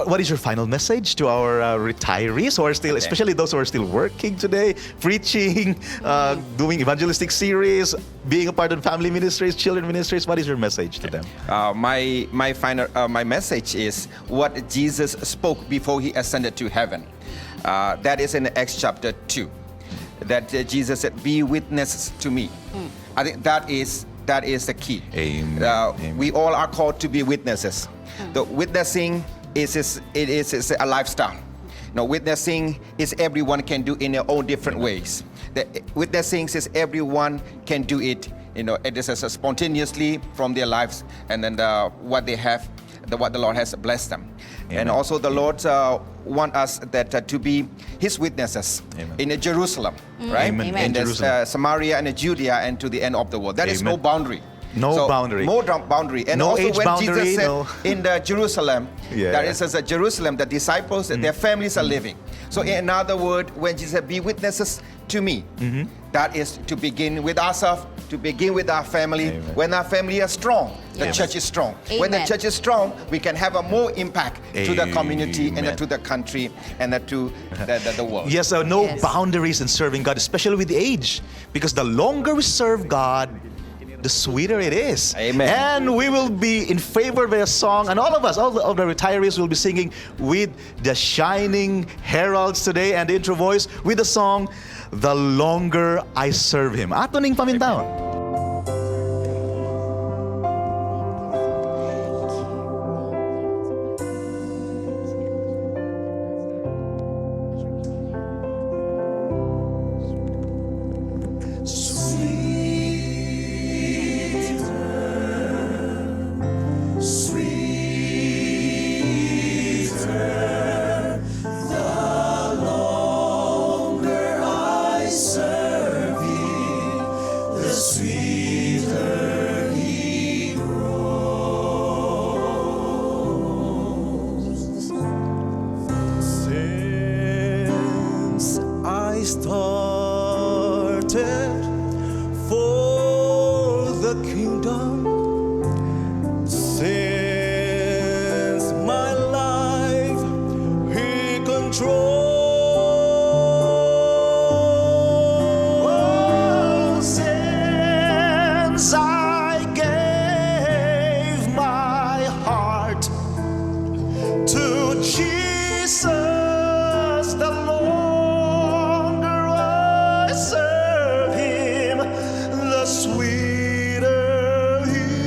what is your final message to our retirees who are still, especially those who are still working today, preaching, doing evangelistic series, being a part of family ministries, children ministries? What is your message to them? My final my message is what Jesus spoke before he ascended to heaven. That is in Acts chapter 2. That Jesus said, "Be witnesses to me." I think that is the key. Amen. We all are called to be witnesses. The witnessing is a lifestyle. Witnessing is everyone can do in their own different ways. The witnessing is everyone can do it. It is spontaneously from their lives, and then what they have, what the Lord has blessed them. Amen. And also the Lord want us that to be His witnesses in Jerusalem, right? Amen. In In Jerusalem. Samaria and Judea and to the end of the world. There is no Amen. boundary. No boundary. No boundary. And No also age when boundary, Jesus said no- in the Jerusalem, Yeah. that is as a Jerusalem, the disciples, their families are living. So in other words, when Jesus said, "Be witnesses to me," that is to begin with ourselves, to begin with our family. When our family is strong, the Yes. church is strong. When the Amen. church is strong, we can have a more impact to the community and Amen. to the country and to the world. Yes, no boundaries in serving God, especially with age. Because the longer we serve God, the sweeter it is. Amen. And we will be in favor of a song, and all of us, all the retirees will be singing with the Shining Heralds today, and the intro voice with the song, "The Longer I Serve Him." Ato ning pamintaon. Since I started for the kingdom, since my life He controls, since I gave my heart to Jesus, the longer I serve Him, the sweeter He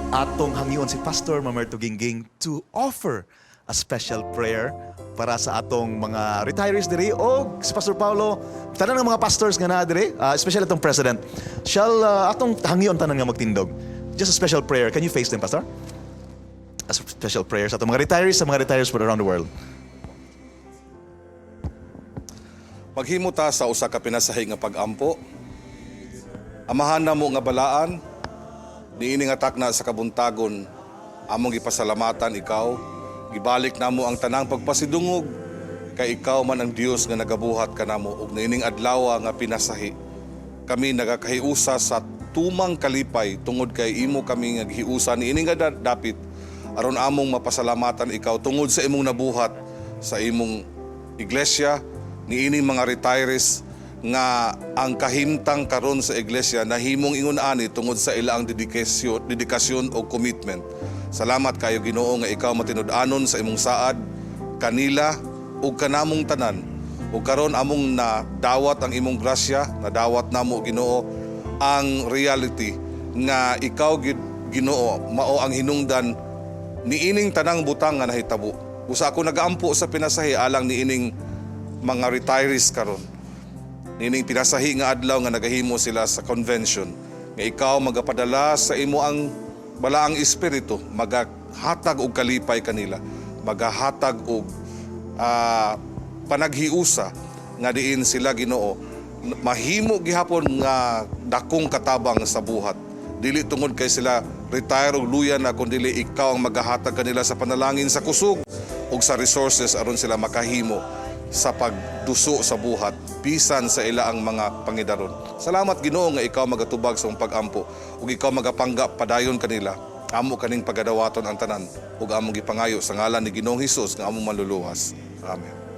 atong hangion si Pastor Mamerto Gingging to offer a special prayer para sa atong mga retirees diri o si Pastor Paulo, tanan ng mga pastors nga na diri, especially atong president. Shall atong hangion tanan nga magtindog. Just a special prayer. Can you face them, Pastor? A special prayer sa atong mga retirees, sa mga retirees for around the world. Maghimo ta sa usa ka pinasahi nga pag-ampo. Amahan na mo nga balaan, niini nga takna sa kabuntagon, among gipasalamatan ikaw, gibalik namo ang tanang pagpasidungog, kay ikaw man ang Dios nga nagabuhat kanamo ug niining adlaw nga pinasahi. Kami nagakahiusa sa tumang kalipay tungod kay imo kami nga gihiusa niini nga dapit aron among mapasalamatan ikaw tungod sa imong nabuhat sa imong iglesia, niining mga retirees nga ang kahimtang karon sa iglesia nahimong ingon ani tungod sa ilaang dedikasyon o commitment. Salamat kayo Ginoo nga ikaw matinud-anon sa imong saad kanila ug kanamong tanan. Ug karon among nadawat ang imong grasya, nadawat namo Ginoo ang reality nga ikaw Ginoo mao ang hinungdan niining tanang butang nga nahitabo. Usa ako nagaampo sa pinasahi alang niining mga retirees karon. Nining pinasahi nga adlaw nga nagahimo sila sa convention nga ikaw magapadala sa imo ang balaang espiritu, magahatag og kalipay kanila, magahatag og panaghiusa nga diin sila Ginoo mahimo gihapon nga dakong katabang sa buhat. Dili tungod kay sila retire og luya na kundi ikaw ang magahatag kanila sa panalangin sa kusog ug sa resources aron sila makahimo sa pagduso sa buhat bisan sa ilaang mga pangidaron. Salamat Ginoo nga ikaw magatubag sa imong pag-ampo ug ikaw magapanggap padayon kanila. Amo kaning pagadawaton ang tanan ug among gipangayo sa ngalan ni Ginoong Hesus nga among manluluwas. Amen.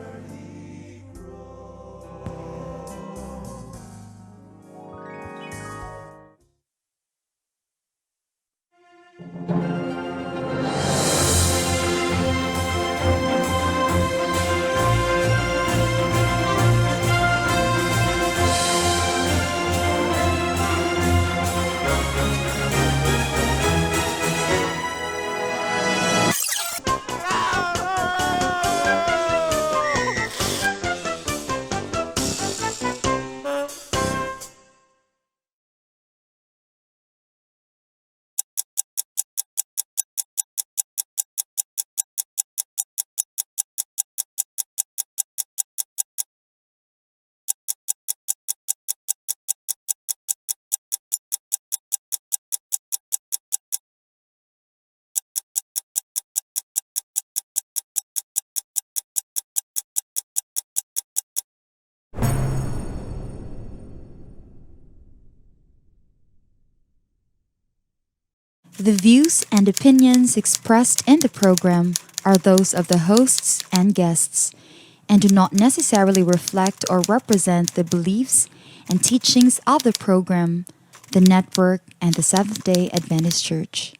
The views and opinions expressed in the program are those of the hosts and guests and do not necessarily reflect or represent the beliefs and teachings of the program, the network, and the Seventh-day Adventist Church.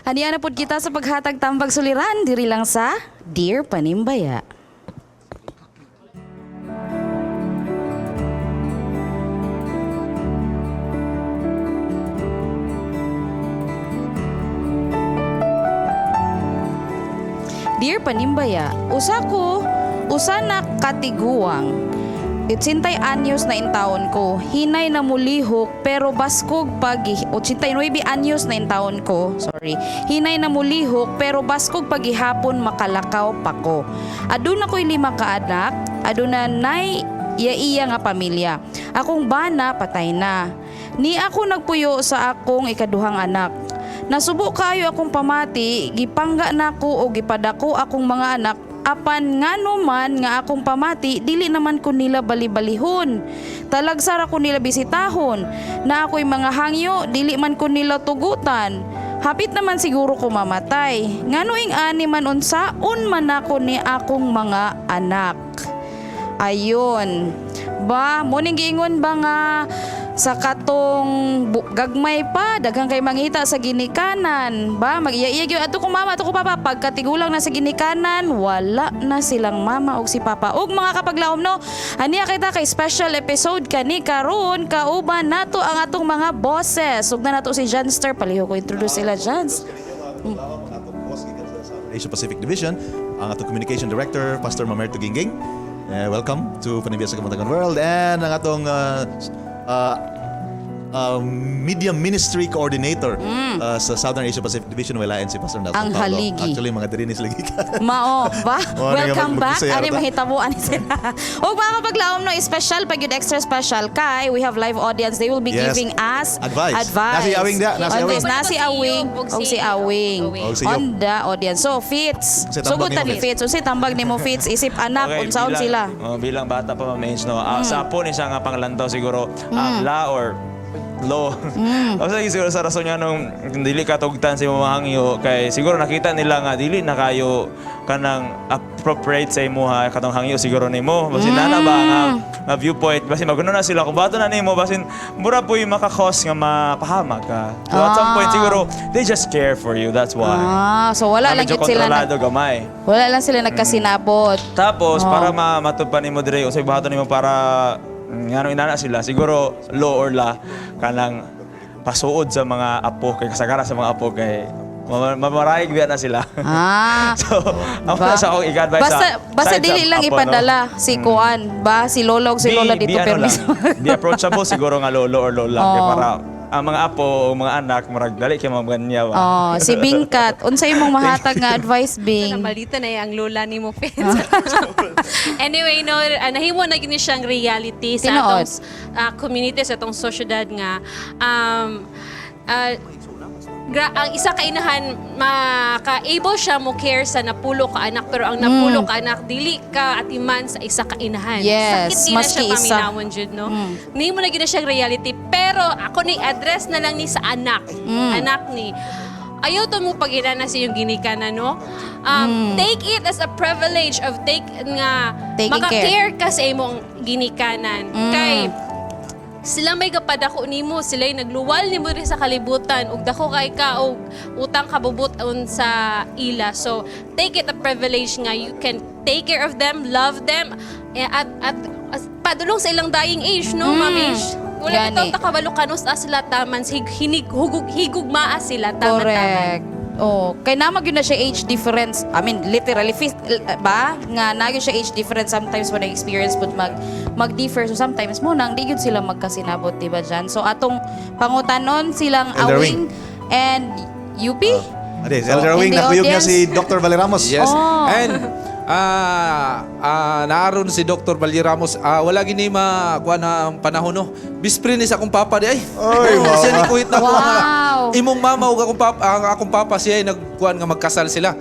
Haniya na pod kita sa paghatag tambag suliran diri lang sa Dear Panimbaya. Dear Panimbaya, usa na katiguang. 89 anyos na intaon ko. Hinay na mulihok pero baskog pag 89 anyos na intaon ko. Sorry. Hinay na mulihok pero baskog pagihapon makalakaw pa ko. Aduna ko'y 5 ka anak, aduna nay iya nga pamilya. Akong bana patay na. Ni ako nagpuyo sa akong ikaduhang anak. Nasubo kayo akong pamati, gipangga nako o gipadako akong mga anak, apan ngano man nga akong pamati, dili naman ko nila bali-balihon. Talagsara ko nila bisitahon, na ako'y mga hangyo, dili man ko nila tugutan. Hapit naman siguro ko mamatay. Ngano ing ani man unsaon man ako ni akong mga anak. Ayon. Ba, muning giingon ba nga sa katong gagmay pa daghang kay mangita sa ginikanan ba mag-iya-iya gyud ato kong mama ato ko papa pagkatigulang na sa ginikanan wala na silang mama og si papa ug mga kapaglawom no aniya kita kay special episode kani karon kauban nato ang atong mga bosses ug na nato si Janster paliho ko introduce sila Jans. Asia Pacific Division, ang atong Communication Director, Pastor Mamerto Gingging. Welcome to Panimbaya sa Kabuntagon World. And ang atong Media Ministry Coordinator sa Southern Asia Pacific Division, walain si Pastor Nelson Ang Paulo. haligi. Actually, mga dirinis lagi ka. Mao ba? Welcome back. magbisaya Ani rata. mahitabuan sila. O mga kapaglaom no, special pag yun extra special kay we have live audience. They will be Yes. giving us Advice. Nasi Awing da, nasi On Awing. this, nasi Awing og si Awing Og si Yop. on the audience. So Fitz, Unsay tambag sugutan nimo, ni Fitz. Unsay tambag nimo Fitz isip anak unsaon sila. Bilang bata pa ma-mention no. Sa apo ni siya nga panglantaw siguro la or low. Kasi siguro sa rason nga nung dili ka tugtan si mamahangyo kay siguro nakita nila nga dili na kayo kanang appropriate sa imuha katong hangyo siguro nimo. Basin nana ba nga viewpoint basin magano na sila kung bato na nimo basin mura po yung makakos nga mapahamak ka. So at some point siguro they just care for you. That's why. So wala lang Medyo gid sila kontrolado gamay. wala lang sila nagkasinabot. Tapos para matupad nimo dire usay bato nimo para ngano inana sila siguro law or la kanang pasuod sa mga apo kay kasagara sa mga apo kay mamaraig biya na sila. So ako sa akong i-advise Basta dili lang ipadala si Kuan ba si Lolo ug si Lola dito permiso. Be approachable siguro nga lolo or lola kay para ang mga apo o mga anak marag dali kay mga ganya ba. Si Bingkat unsay imong mahatag nga advice Bing? Malita na ang lola ni mo fans. Anyway, no, nahimo na gini siyang reality sa atong community sa atong sosyedad nga ang isa ka inahan maka-able siya mo care sa napulo ka anak pero ang napulo ka anak dili ka atiman sa isa ka inahan. Yes, sakit na siya maski isa. paminawon jud no. Nahimo na gini siyang reality pero ako ni address na lang ni sa anak. Anak ni ayaw to mo pagirana sa iyong ginikanan, no? Take it as a privilege of Taking maka-care ka sa imong ginikanan. Kay sila may kapadako nimo, sila nagluwal nimo rin sa kalibutan ug dako kay ka og utang kabubuton sa ila. So take it a privilege nga you can take care of them, love them at padulong sa ilang dying age, no, mamish? Wala Gani. ito takabalo kanos sila taman higugmaa sila taman-taman. Correct. Kay namag yun na siya age difference. I mean, literally, ba? Nga nagyo siya age difference sometimes when I experience but mag-differ. So sometimes mo nang di yun sila magkasinabot, diba dyan? So atong pangutanon silang Elder Awing and UP. Elder Awing, in the nakuyog niya audience. si Dr. Valeramos. Yes. And naaron si Dr. Valieramos, wala gini makuha na ang panahon no. Bispre ni sa akong papa di ay. Siya ni kuhit na ko nga. Imong mama ug akong papa, ang akong papa siya ay nagkuan nga magkasal sila.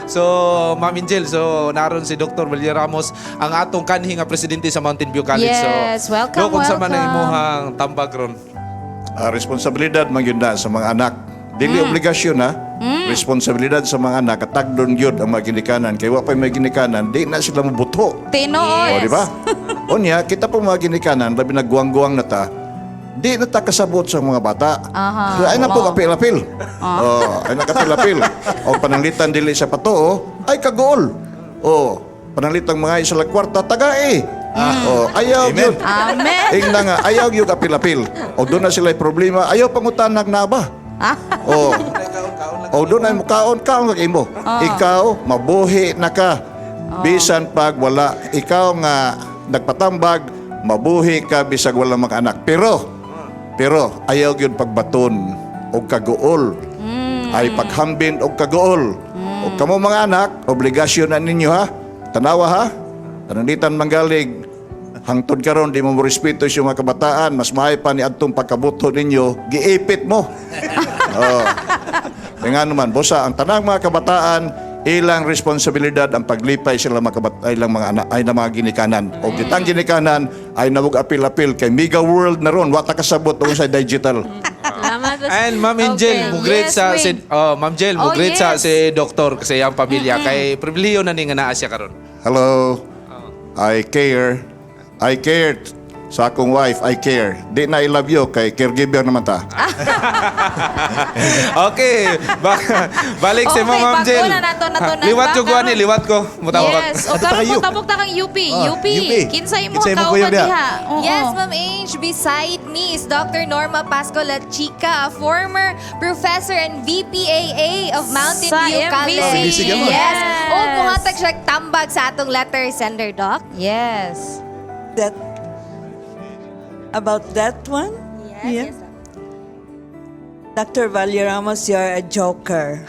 So Ma'am Angel, so naron si Dr. Valieramos ang atong kanhi nga presidente sa Mountain View College. Yes, welcome, kung sa man ang welcome. imuhang tambag ron. Responsibilidad magyud sa mga anak. Dili obligasyon na. Responsibilidad sa mga anak katagdon gyud ang mga ginikanan kay wa pa may ginikanan di na sila mabuto. Tinood. O di ba? Unya kita po mga ginikanan labi nagguwang-guwang na ta. Di na ta kasabot sa mga bata. Ay na po kapil-apil. Ay na kapil-apil. O pananglitan dili sa pato ay kagool. O pananglitang mga isa lang kwarta tagae. Ayaw yun. Amen. Ingna nga, ayaw yun kapil-apil. O doon na sila problema, ayaw pangutanag na ba? O doon ay mukaon, kaon kag imo. Ikaw, mabuhi na ka. Bisan pag wala. Ikaw nga nagpatambag, mabuhi ka bisag wala mga anak. Pero ayaw yun pagbaton o kagool. Ay paghambin o kagool. O kamo mga anak, obligasyon na ninyo ha. Tanawa ha. Tananditan manggalig. Hangtod karon di mo respeto sa mga kabataan, mas maay pa ni adtong pagkabuto ninyo, giipit mo. Nga naman, bosa, ang tanang mga kabataan, ilang responsibilidad ang paglipay sila ilang mga anak ay na mga ginikanan. O gitang ginikanan ay nawag apil-apil kay mega world na ron, wata kasabot o sa digital. And Ma'am Angel, mo great sa si Ma'am Angel, mo great sa si doktor kasi ang pamilya kay pribilehiyo na ni nga naa siya karon. Hello. I cared sa akong wife, I care. Di na I love you, kay caregiver naman ta. Okay. Balik si Okay, Ma'am Jill. paguna nato Liwat ko karon. liwat ko. Mutawag. Yes, o karon mo tabok ta kang UP. UP. Kinsay mo Kinsay mo, kauban kuya, diha? diha? Oo. Yes, Ma'am Ange, beside me is Dr. Norma Pasco La Chica, a former professor and VPAA of Mountain Sa View MVC. College. MVC ka mo. Yes. Yes. O, muhatag siya tambag sa atong letter sender, Doc. Yes. That about that one? Yes. Dr. Valieramos, you're a joker.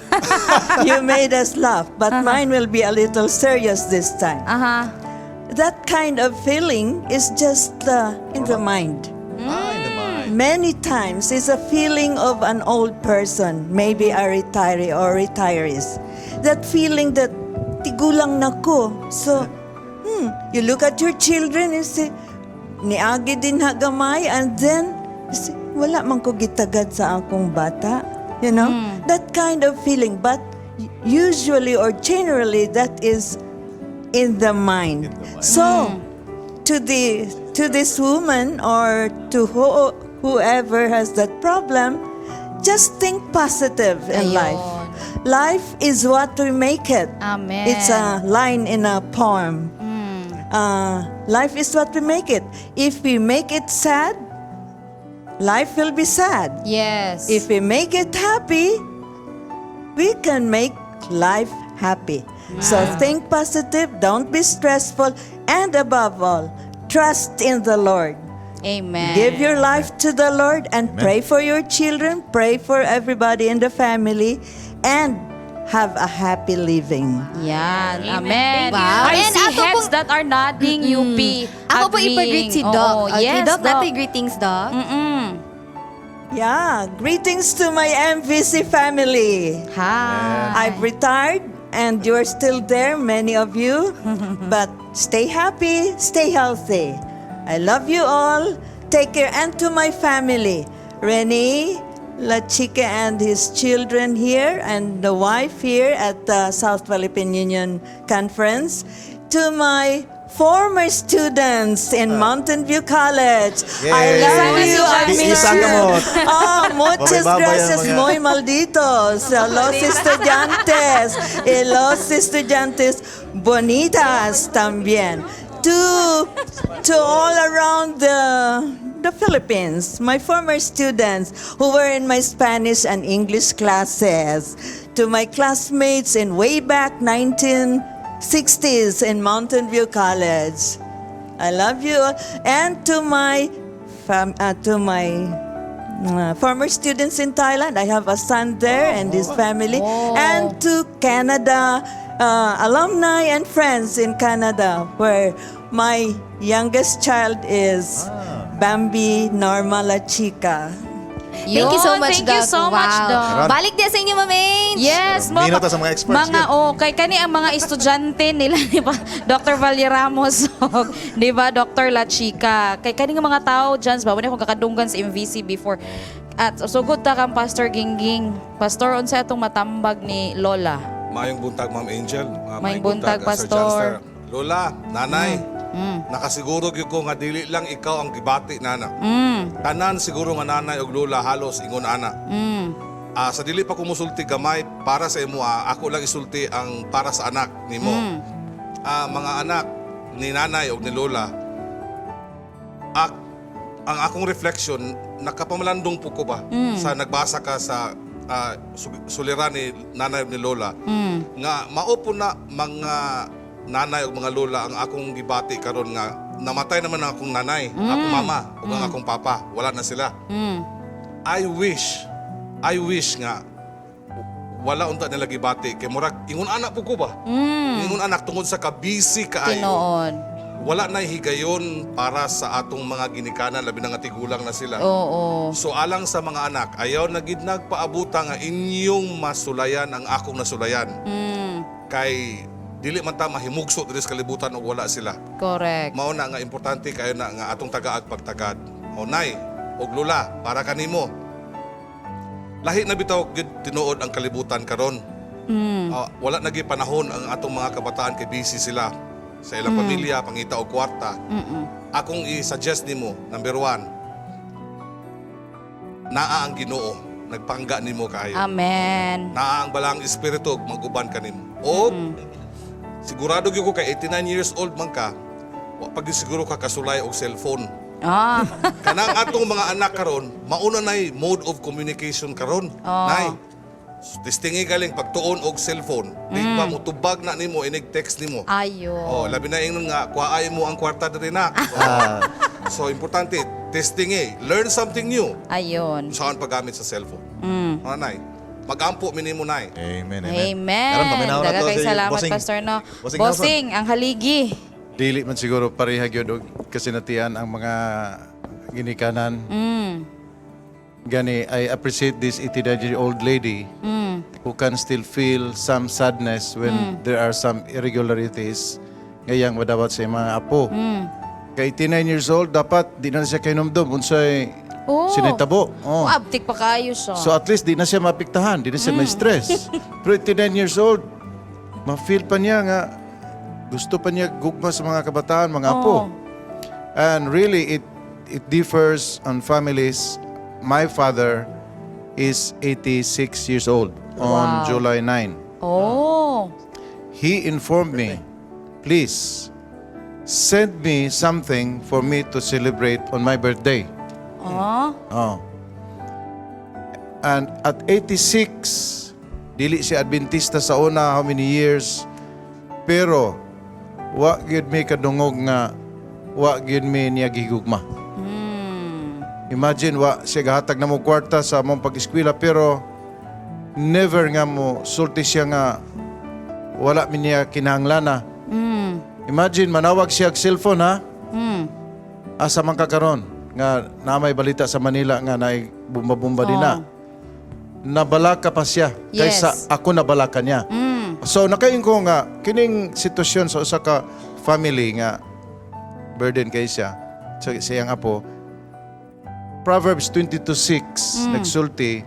You made us laugh, but mine will be a little serious this time. That kind of feeling is just in the mind. Many times it's a feeling of an old person, maybe a retiree or retirees. That feeling that tigulang na ko. So, you look at your children and say, niagi din hagamay, and then you say, wala man ko gitagad sa akong bata. You know? That kind of feeling. But usually or generally, that is in the mind. So, to this woman or to whoever has that problem, just think positive in life. Life is what we make it. Amen. It's a line in a poem. Life is what we make it. If we make it sad, life will be sad. Yes. If we make it happy, we can make life happy. So think positive, don't be stressful, and above all, trust in the Lord. Amen. Give your life to the Lord and pray for your children, pray for everybody in the family, and have a happy living. Yan. Amen. Wow. I And see ako heads pong- that are nodding, UP. Ako po agreeing. ipag-greet si Oo. Doc. Okay, Yes, Doc, Doc. natin greetings, Doc. Yeah, greetings to my MVC family. Hi. I've retired and you're still there, many of you. But stay happy, stay healthy. I love you all. Take care. And to my family, Renee, La Chica and his children here, and the wife here at the South Philippine Union Conference. To my former students in Mountain View College. I love you. I miss Isang you. kamot. Muchas Babay-babay gracias, ang mga- muy malditos. Los estudiantes. Y los estudiantes bonitas también. To all around the Philippines, my former students who were in my Spanish and English classes, to my classmates in way back 1960s in Mountain View College. I love you all. And to my former students in Thailand, I have a son there and his family. And to Canada, alumni and friends in Canada, where my youngest child is Bambi Norma La Chica. Thank you so much, Thank you Doc. so much, Wow. Doc. Balik din sa inyo, Ma'am Ange. Yes, Minuto sa mga experts. Mga kay kani ang mga estudyante nila di ba Dr. Valieramos di ba Dr. La Chica kay kani nga mga tao diyan ba wala ko kakadunggan sa MVC before at sugod ta kang Pastor Gingging. Pastor unsa atong matambag ni Lola? Mayong buntag, Ma'am Angel. Mayong buntag, Sir Pastor. Johnster. Lola, nanay, nakasiguro gyud ko nga dili lang ikaw ang gibati nana. Tanan siguro nga nanay ug lola halos ingon ana. Sa dili pa ko musulti gamay para sa imo, ako lang isulti ang para sa anak nimo. Mga anak ni nanay ug ni lola, ang akong reflection, nakapamalandong po ko ba sa nagbasa ka sa suliran ni nanay ug ni lola nga maupo na mga nanay ug mga lola ang akong gibati karon nga namatay naman ang akong nanay, akong mama ug ang akong papa, wala na sila. I wish nga wala unta nila gibati kay murag ingon anak po ko ba? Ingon anak tungod sa kabisi kaayo. Tinoon. Wala na higayon para sa atong mga ginikanan labi na nga tigulang na sila. Oo. So alang sa mga anak, ayaw na gid nagpaabuta nga inyong masulayan ang akong nasulayan. Kay dili man ta mahimugso diri sa kalibutan ug wala sila. Correct. Mao na nga importante kayo na nga atong tagaag pagtagad. O nay og lola para kanimo. Lahi na bitaw gid tinuod ang kalibutan karon. Wala na gyud panahon ang atong mga kabataan kay busy sila sa ilang pamilya, pangita o kwarta, akong i-suggest nimo, number 1, naa ang Ginoo, nagpangga nimo kayo. Amen. Naa ang balang espiritu, mag-uban ka nimo. O, sigurado gyud ko kay 89 years old man ka, wa pag siguro ka kasulay og cellphone. Kanang atong mga anak karon, mauna nay mode of communication karon. Nay. Testingi galing pagtuon og cellphone. Di ba mo tubag na nimo inig text nimo. Ayo. Labi na ingon nga kuaay mo ang kwarta diri na. So importante testingi, learn something new. Ayon. Saan paggamit sa cellphone. Nay. Magampo minimo nay. Amen. Amen. Daga kay salamat Pastor no. Bossing, ang haligi. Dili man siguro pareha gyud og kasinatian ang mga ginikanan. Gani, I appreciate this 89-year-old lady who can still feel some sadness when there are some irregularities ngayang madawat sa mga apo. Kay 89 years old, dapat di na siya kainomdom unsay sinitabo. Abtik pa kayo siya. So at least di na siya mapiktahan, di na siya may stress. Pero 89 years old, ma-feel pa niya nga gusto pa niya gugma sa mga kabataan, mga apo. And really, it differs on families. My father is 86 years old on July 9. He informed me, please, send me something for me to celebrate on my birthday. And at 86, dili siya Adventista sa una, how many years, pero wa gyud mi kadungog nga wa gyud mi niya gigugma. Imagine wa siya gahatag na mo kwarta sa mong pag-eskwela pero never nga mo sulti siya nga wala mi niya kinahanglan. Imagine manawag siya og cellphone ha. Asa man ka karon nga na may balita sa Manila nga naay bumba-bumba din na. Nabalaka pa siya kaysa ako nabalaka niya. So nakain ko nga kining sitwasyon sa usa ka family nga burden kay siya. So siyang apo Proverbs 22:6 nagsulti,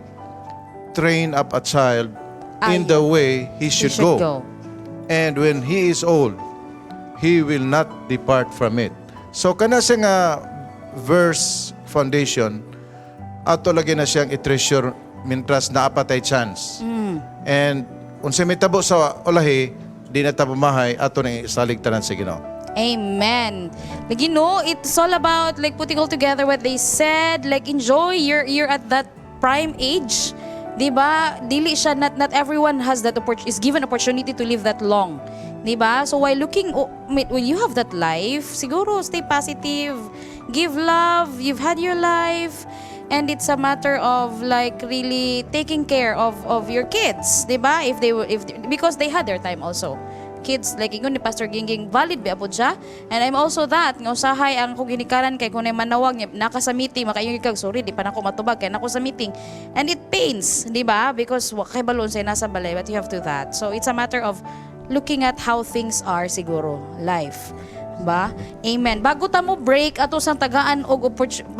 train up a child in the way he should go. And when he is old, he will not depart from it. So kana siya nga verse foundation, ato lagi na siyang i-treasure mintras naapatay chance. And unsay may tabo sa ulahi, di na tapamahay, ato na isalig tanan sa Ginoo. Amen. Like, you know, it's all about like putting all together what they said. Like, enjoy. You're at that prime age. Diba? Dili siya, not everyone has that is given opportunity to live that long. Diba? So while looking, when you have that life, siguro stay positive. Give love. You've had your life. And it's a matter of like really taking care of your kids. Diba? Because they had their time also. Kids, like ingon ni Pastor Gingging, valid ba po siya? And I'm also that, nga usahay ang kung ginikaran kay kung manawag niya, naka sa meeting, makayong ikag, sorry, di pa na ako matubag, kaya nako sa meeting. And it pains, di ba? Because kay balon sa'yo nasa balay, but you have to that. So it's a matter of looking at how things are siguro, life. Ba? Amen. Bago ta mo break, ato sang tagaan og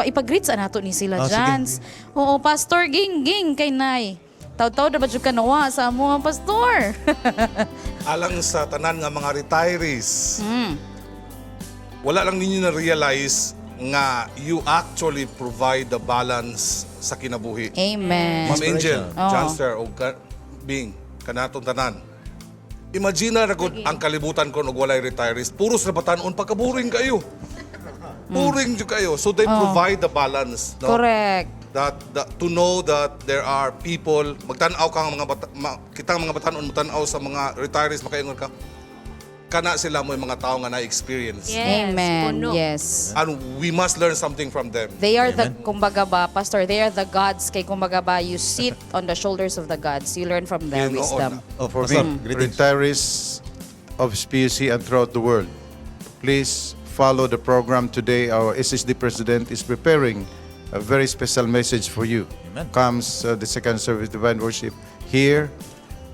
ipag-greet sa nato ni sila, Jans. Oo, Pastor Gingging, kay Nay. Taw-taw na ba dyan ka nawa sa mga pastor? Alang sa tanan nga mga retirees, wala lang ninyo na-realize nga you actually provide the balance sa kinabuhi. Amen. Ma'am Angel, Johnster, o Bing, kanatong tanan. Imagine na ang kalibutan ko og walay retirees, puros na batanon, pagkaburing kayo. Boring jud kayo. So they provide the balance. No? Correct. That to know that there are people magtan-aw kang kitang mga batanon mutan-aw sa mga retirees makaingon ka kana sila mo mga tao nga na-experience. Yes. Amen. Yes. And we must learn something from them. They are the kumbaga ba, Pastor, they are the gods kay kumbaga ba you sit on the shoulders of the gods. You learn from their wisdom. For me, retirees of SPUC and throughout the world, please follow the program today. Our SSD President is preparing a very special message for you. Comes the second service, divine worship here,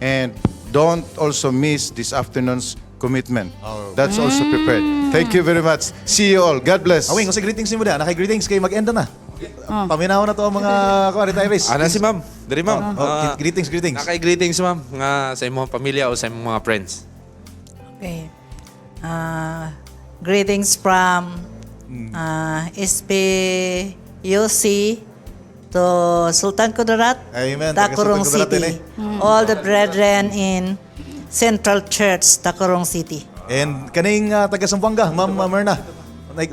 and don't also miss this afternoon's commitment. That's also prepared. Thank you very much. See you all. God bless. Awing, kasi greetings mo da. Naka-greetings kay mag-enda na. Paminaw na to ang mga retirees. Ana si ma'am. Dari ma'am. Greetings. Nakay-greetings ma'am nga sa imong pamilya o sa imong mga friends. Okay. Greetings from SPUC to Sultan Kudarat, Amen. Takurong Sultan Kudarat City. All the brethren in Central Church, Takurong City. And kaning taga Sambuanga, Ma'am Myrna.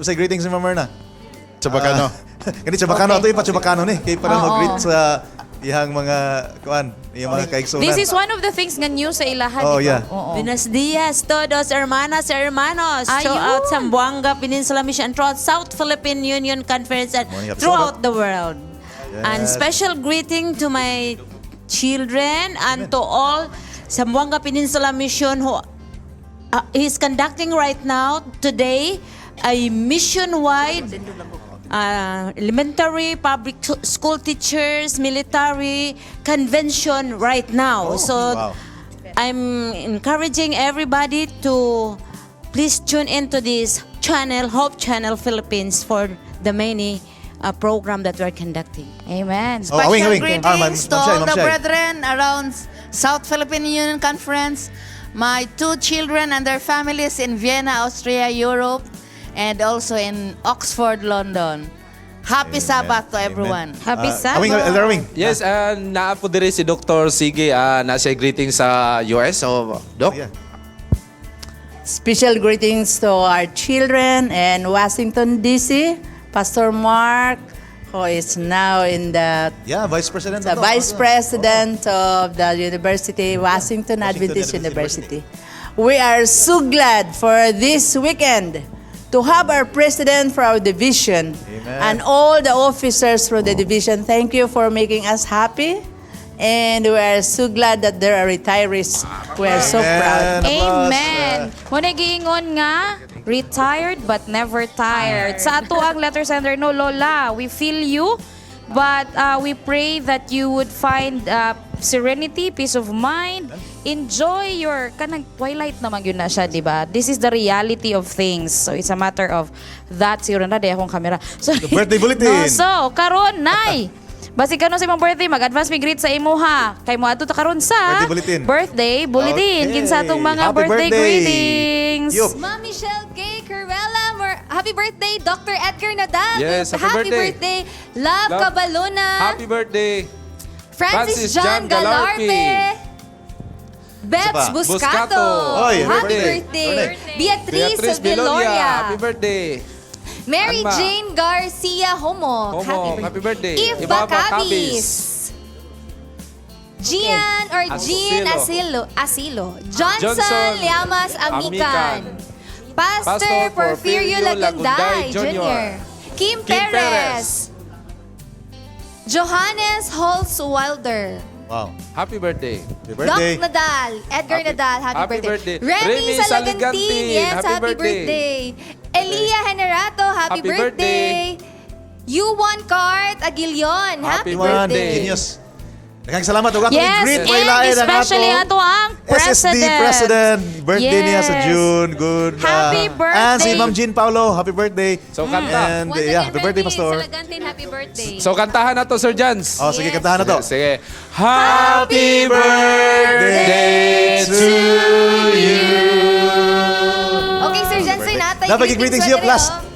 Say greetings ni Ma'am Myrna. Chabacano. Kani Chabacano ato pa Chabacano ni kay para Oo. mag-greet sa iyang mga kuan, iyang mga kaigsunan. This is one of the things nga new sa ilahan. Oh, di ba? yeah. Oo. Buenos dias, todos hermanas y hermanos. Throughout Zamboanga Peninsula Mission, throughout South Philippine Union Conference, and Morning, throughout the world. And Yes. special greeting to my children and to all Zamboanga Peninsula Mission who is conducting right now today a mission-wide elementary, public school teachers, military convention right now. So wow. I'm encouraging everybody to please tune into this channel, Hope Channel Philippines, for the many program that we're conducting. Amen. Oh, awing. Greetings to Ma'am Shai, all Ma'am the Shai. brethren around South Philippine Union Conference, my 2 children and their families in Vienna, Austria, Europe, and also in Oxford, London. Happy Sabbath to everyone. Happy Sabbath. Awing, Elder Awing. Yes, naa po diri si Dr. Sige, nasa greeting sa US. So, Doc? Yeah. Special greetings to our children in Washington, D.C., Pastor Mark, who is now in the Vice President. the Vice President of the University, Washington Adventist University. We are so glad for this weekend to have our president for our division and all the officers from the division. Thank you for making us happy. And we are so glad that there are retirees. We are so proud. Amen. Muna giingon nga, retired but never tired. Sa ato ang letter sender, no, Lola, we feel you, but we pray that you would find serenity, peace of mind, enjoy your, kanang twilight naman yun na siya, di ba? This is the reality of things. So it's a matter of that. Siguro na, di akong camera. So, The birthday bulletin. No, so, karon, nay, basi ka no sa imong birthday, mag-advance me greet sa imo ha. Kay mo ato ta karon sa Birthday bulletin. Birthday bulletin. Okay. Kinsa atong mga Happy birthday birthday. greetings. Yup. Ma'am Michelle K. Curvela, happy birthday, Dr. Edgar Nadal. Yes, happy birthday. Love Cabaluna. Happy birthday. Francis John Galarpe. Bebs Buscato. Buscato. Oy, Happy birthday. birthday. Beatriz Veloria. Happy birthday. Mary Alma. Jane Garcia Homok. Happy birthday. Eve Ibaba Bacabis. Gian or Jean Asilo. Johnson Llamas Amican. Pastor Porfirio Lagunday Jr. Kim Perez. Johannes Holzwilder. Wow. Happy birthday. Happy Doc birthday. Nadal, Edgar Nadal, happy happy birthday. birthday. Remy Remy Salagantin, Salagantin, yes, happy happy birthday. Elia Generato, happy Happy birthday. Yuan Cart Aguilion, happy birthday. Genius. Daghang salamat ug ato Yes, i-greet and may lain ang especially ato ato ang SSD President. Birthday niya sa Yes. June. Good. Happy And si birthday. Ma'am Jean Paulo, happy birthday. So, kanta. And Once yeah, again, happy birthday, Remy Pastor. Salagantin, happy birthday. So, kantahan na to, Sir Jans. Oh, sige, kantahan na to. Sige. Happy birthday to you. Okay, Sir Jansen, natay Dapat greetings niyo plus.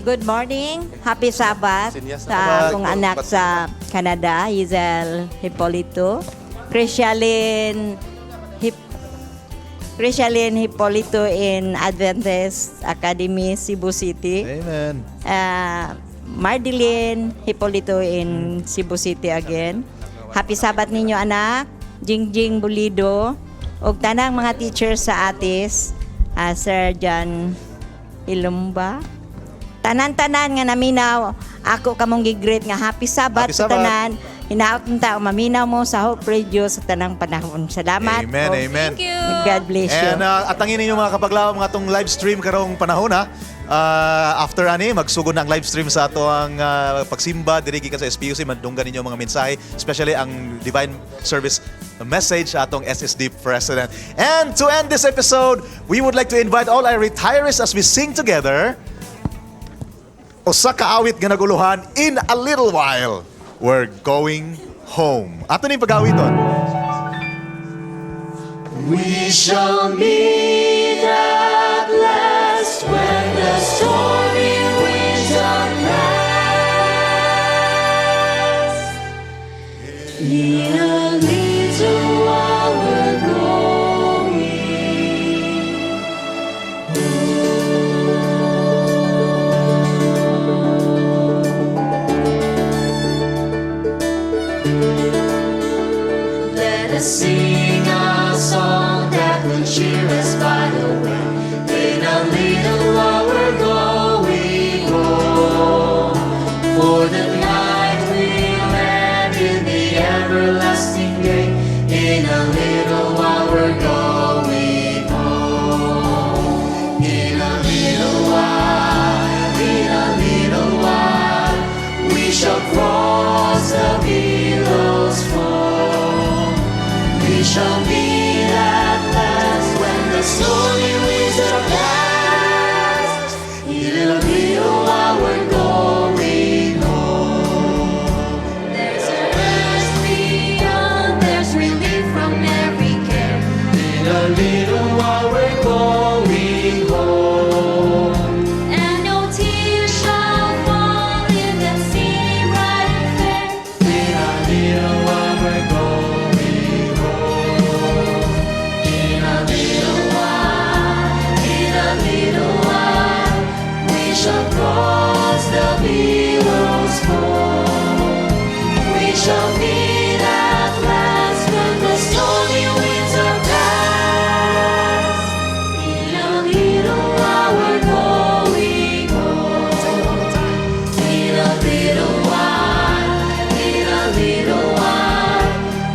Good morning. Happy Sabbath Sabbath. sa akong anak sa Canada, Hazel Hipolito. Christialin Hipolito in Adventist Academy, Cebu City. Amen. Mardeline Hipolito in Cebu City again. Happy Sabbath ninyo anak. Jingjing Bulido. Og tanang mga teachers sa atis. Sir John Ilumba. Tanan-tanan nga naminaw, ako kamong gigreet nga happy Sabbath Happy sa Sabbath. tanan. Hinaot ta maminaw mo sa Hope Radio sa tanang panahon. Salamat. Amen, po. amen. Thank you. God bless you. And atangin ninyo mga kapaglaw mga atong live stream karong panahon ha. After ani magsugod na ang live stream sa ato ang pagsimba diri gikan sa SPUC madunggan ninyo mga mensahe, especially ang divine service message atong SSD President. And to end this episode, we would like to invite all our retirees as we sing together usa ka awit nga naguluhan, In a Little While We're Going Home. Ato ni pag-awiton. We shall meet stormy winds are past, in a little while we're going. Let us sing a song that will cheer us by the way. In a little while we're going home. For the night will end in the everlasting day. In a little while we're going home. In a little while, we shall cross the billows foam. We shall meet at last when the stormy winds are past. In a little while we're going home. There's a rest beyond, there's relief from every care. In a little while we're going home. And no tears shall fall in that sea bright and fair. In a little while we're going home. In a little while, we shall cross the billows foam. We shall meet at last when the stormy winds are past. In a little while we're going home. In a little while,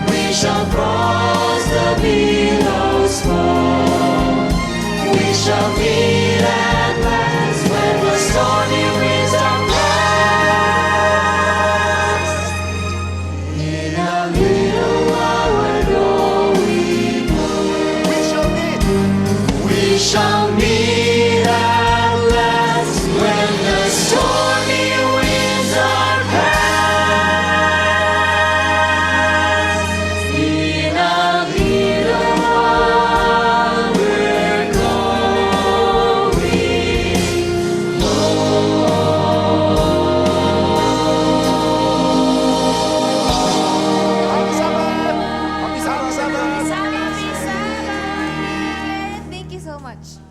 we shall cross the billows foam. We shall meet at last when the stormy winds are past. In a little while we're going home. We shall meet at last when the stormy winds are past. In a little while we're going Thank you so much.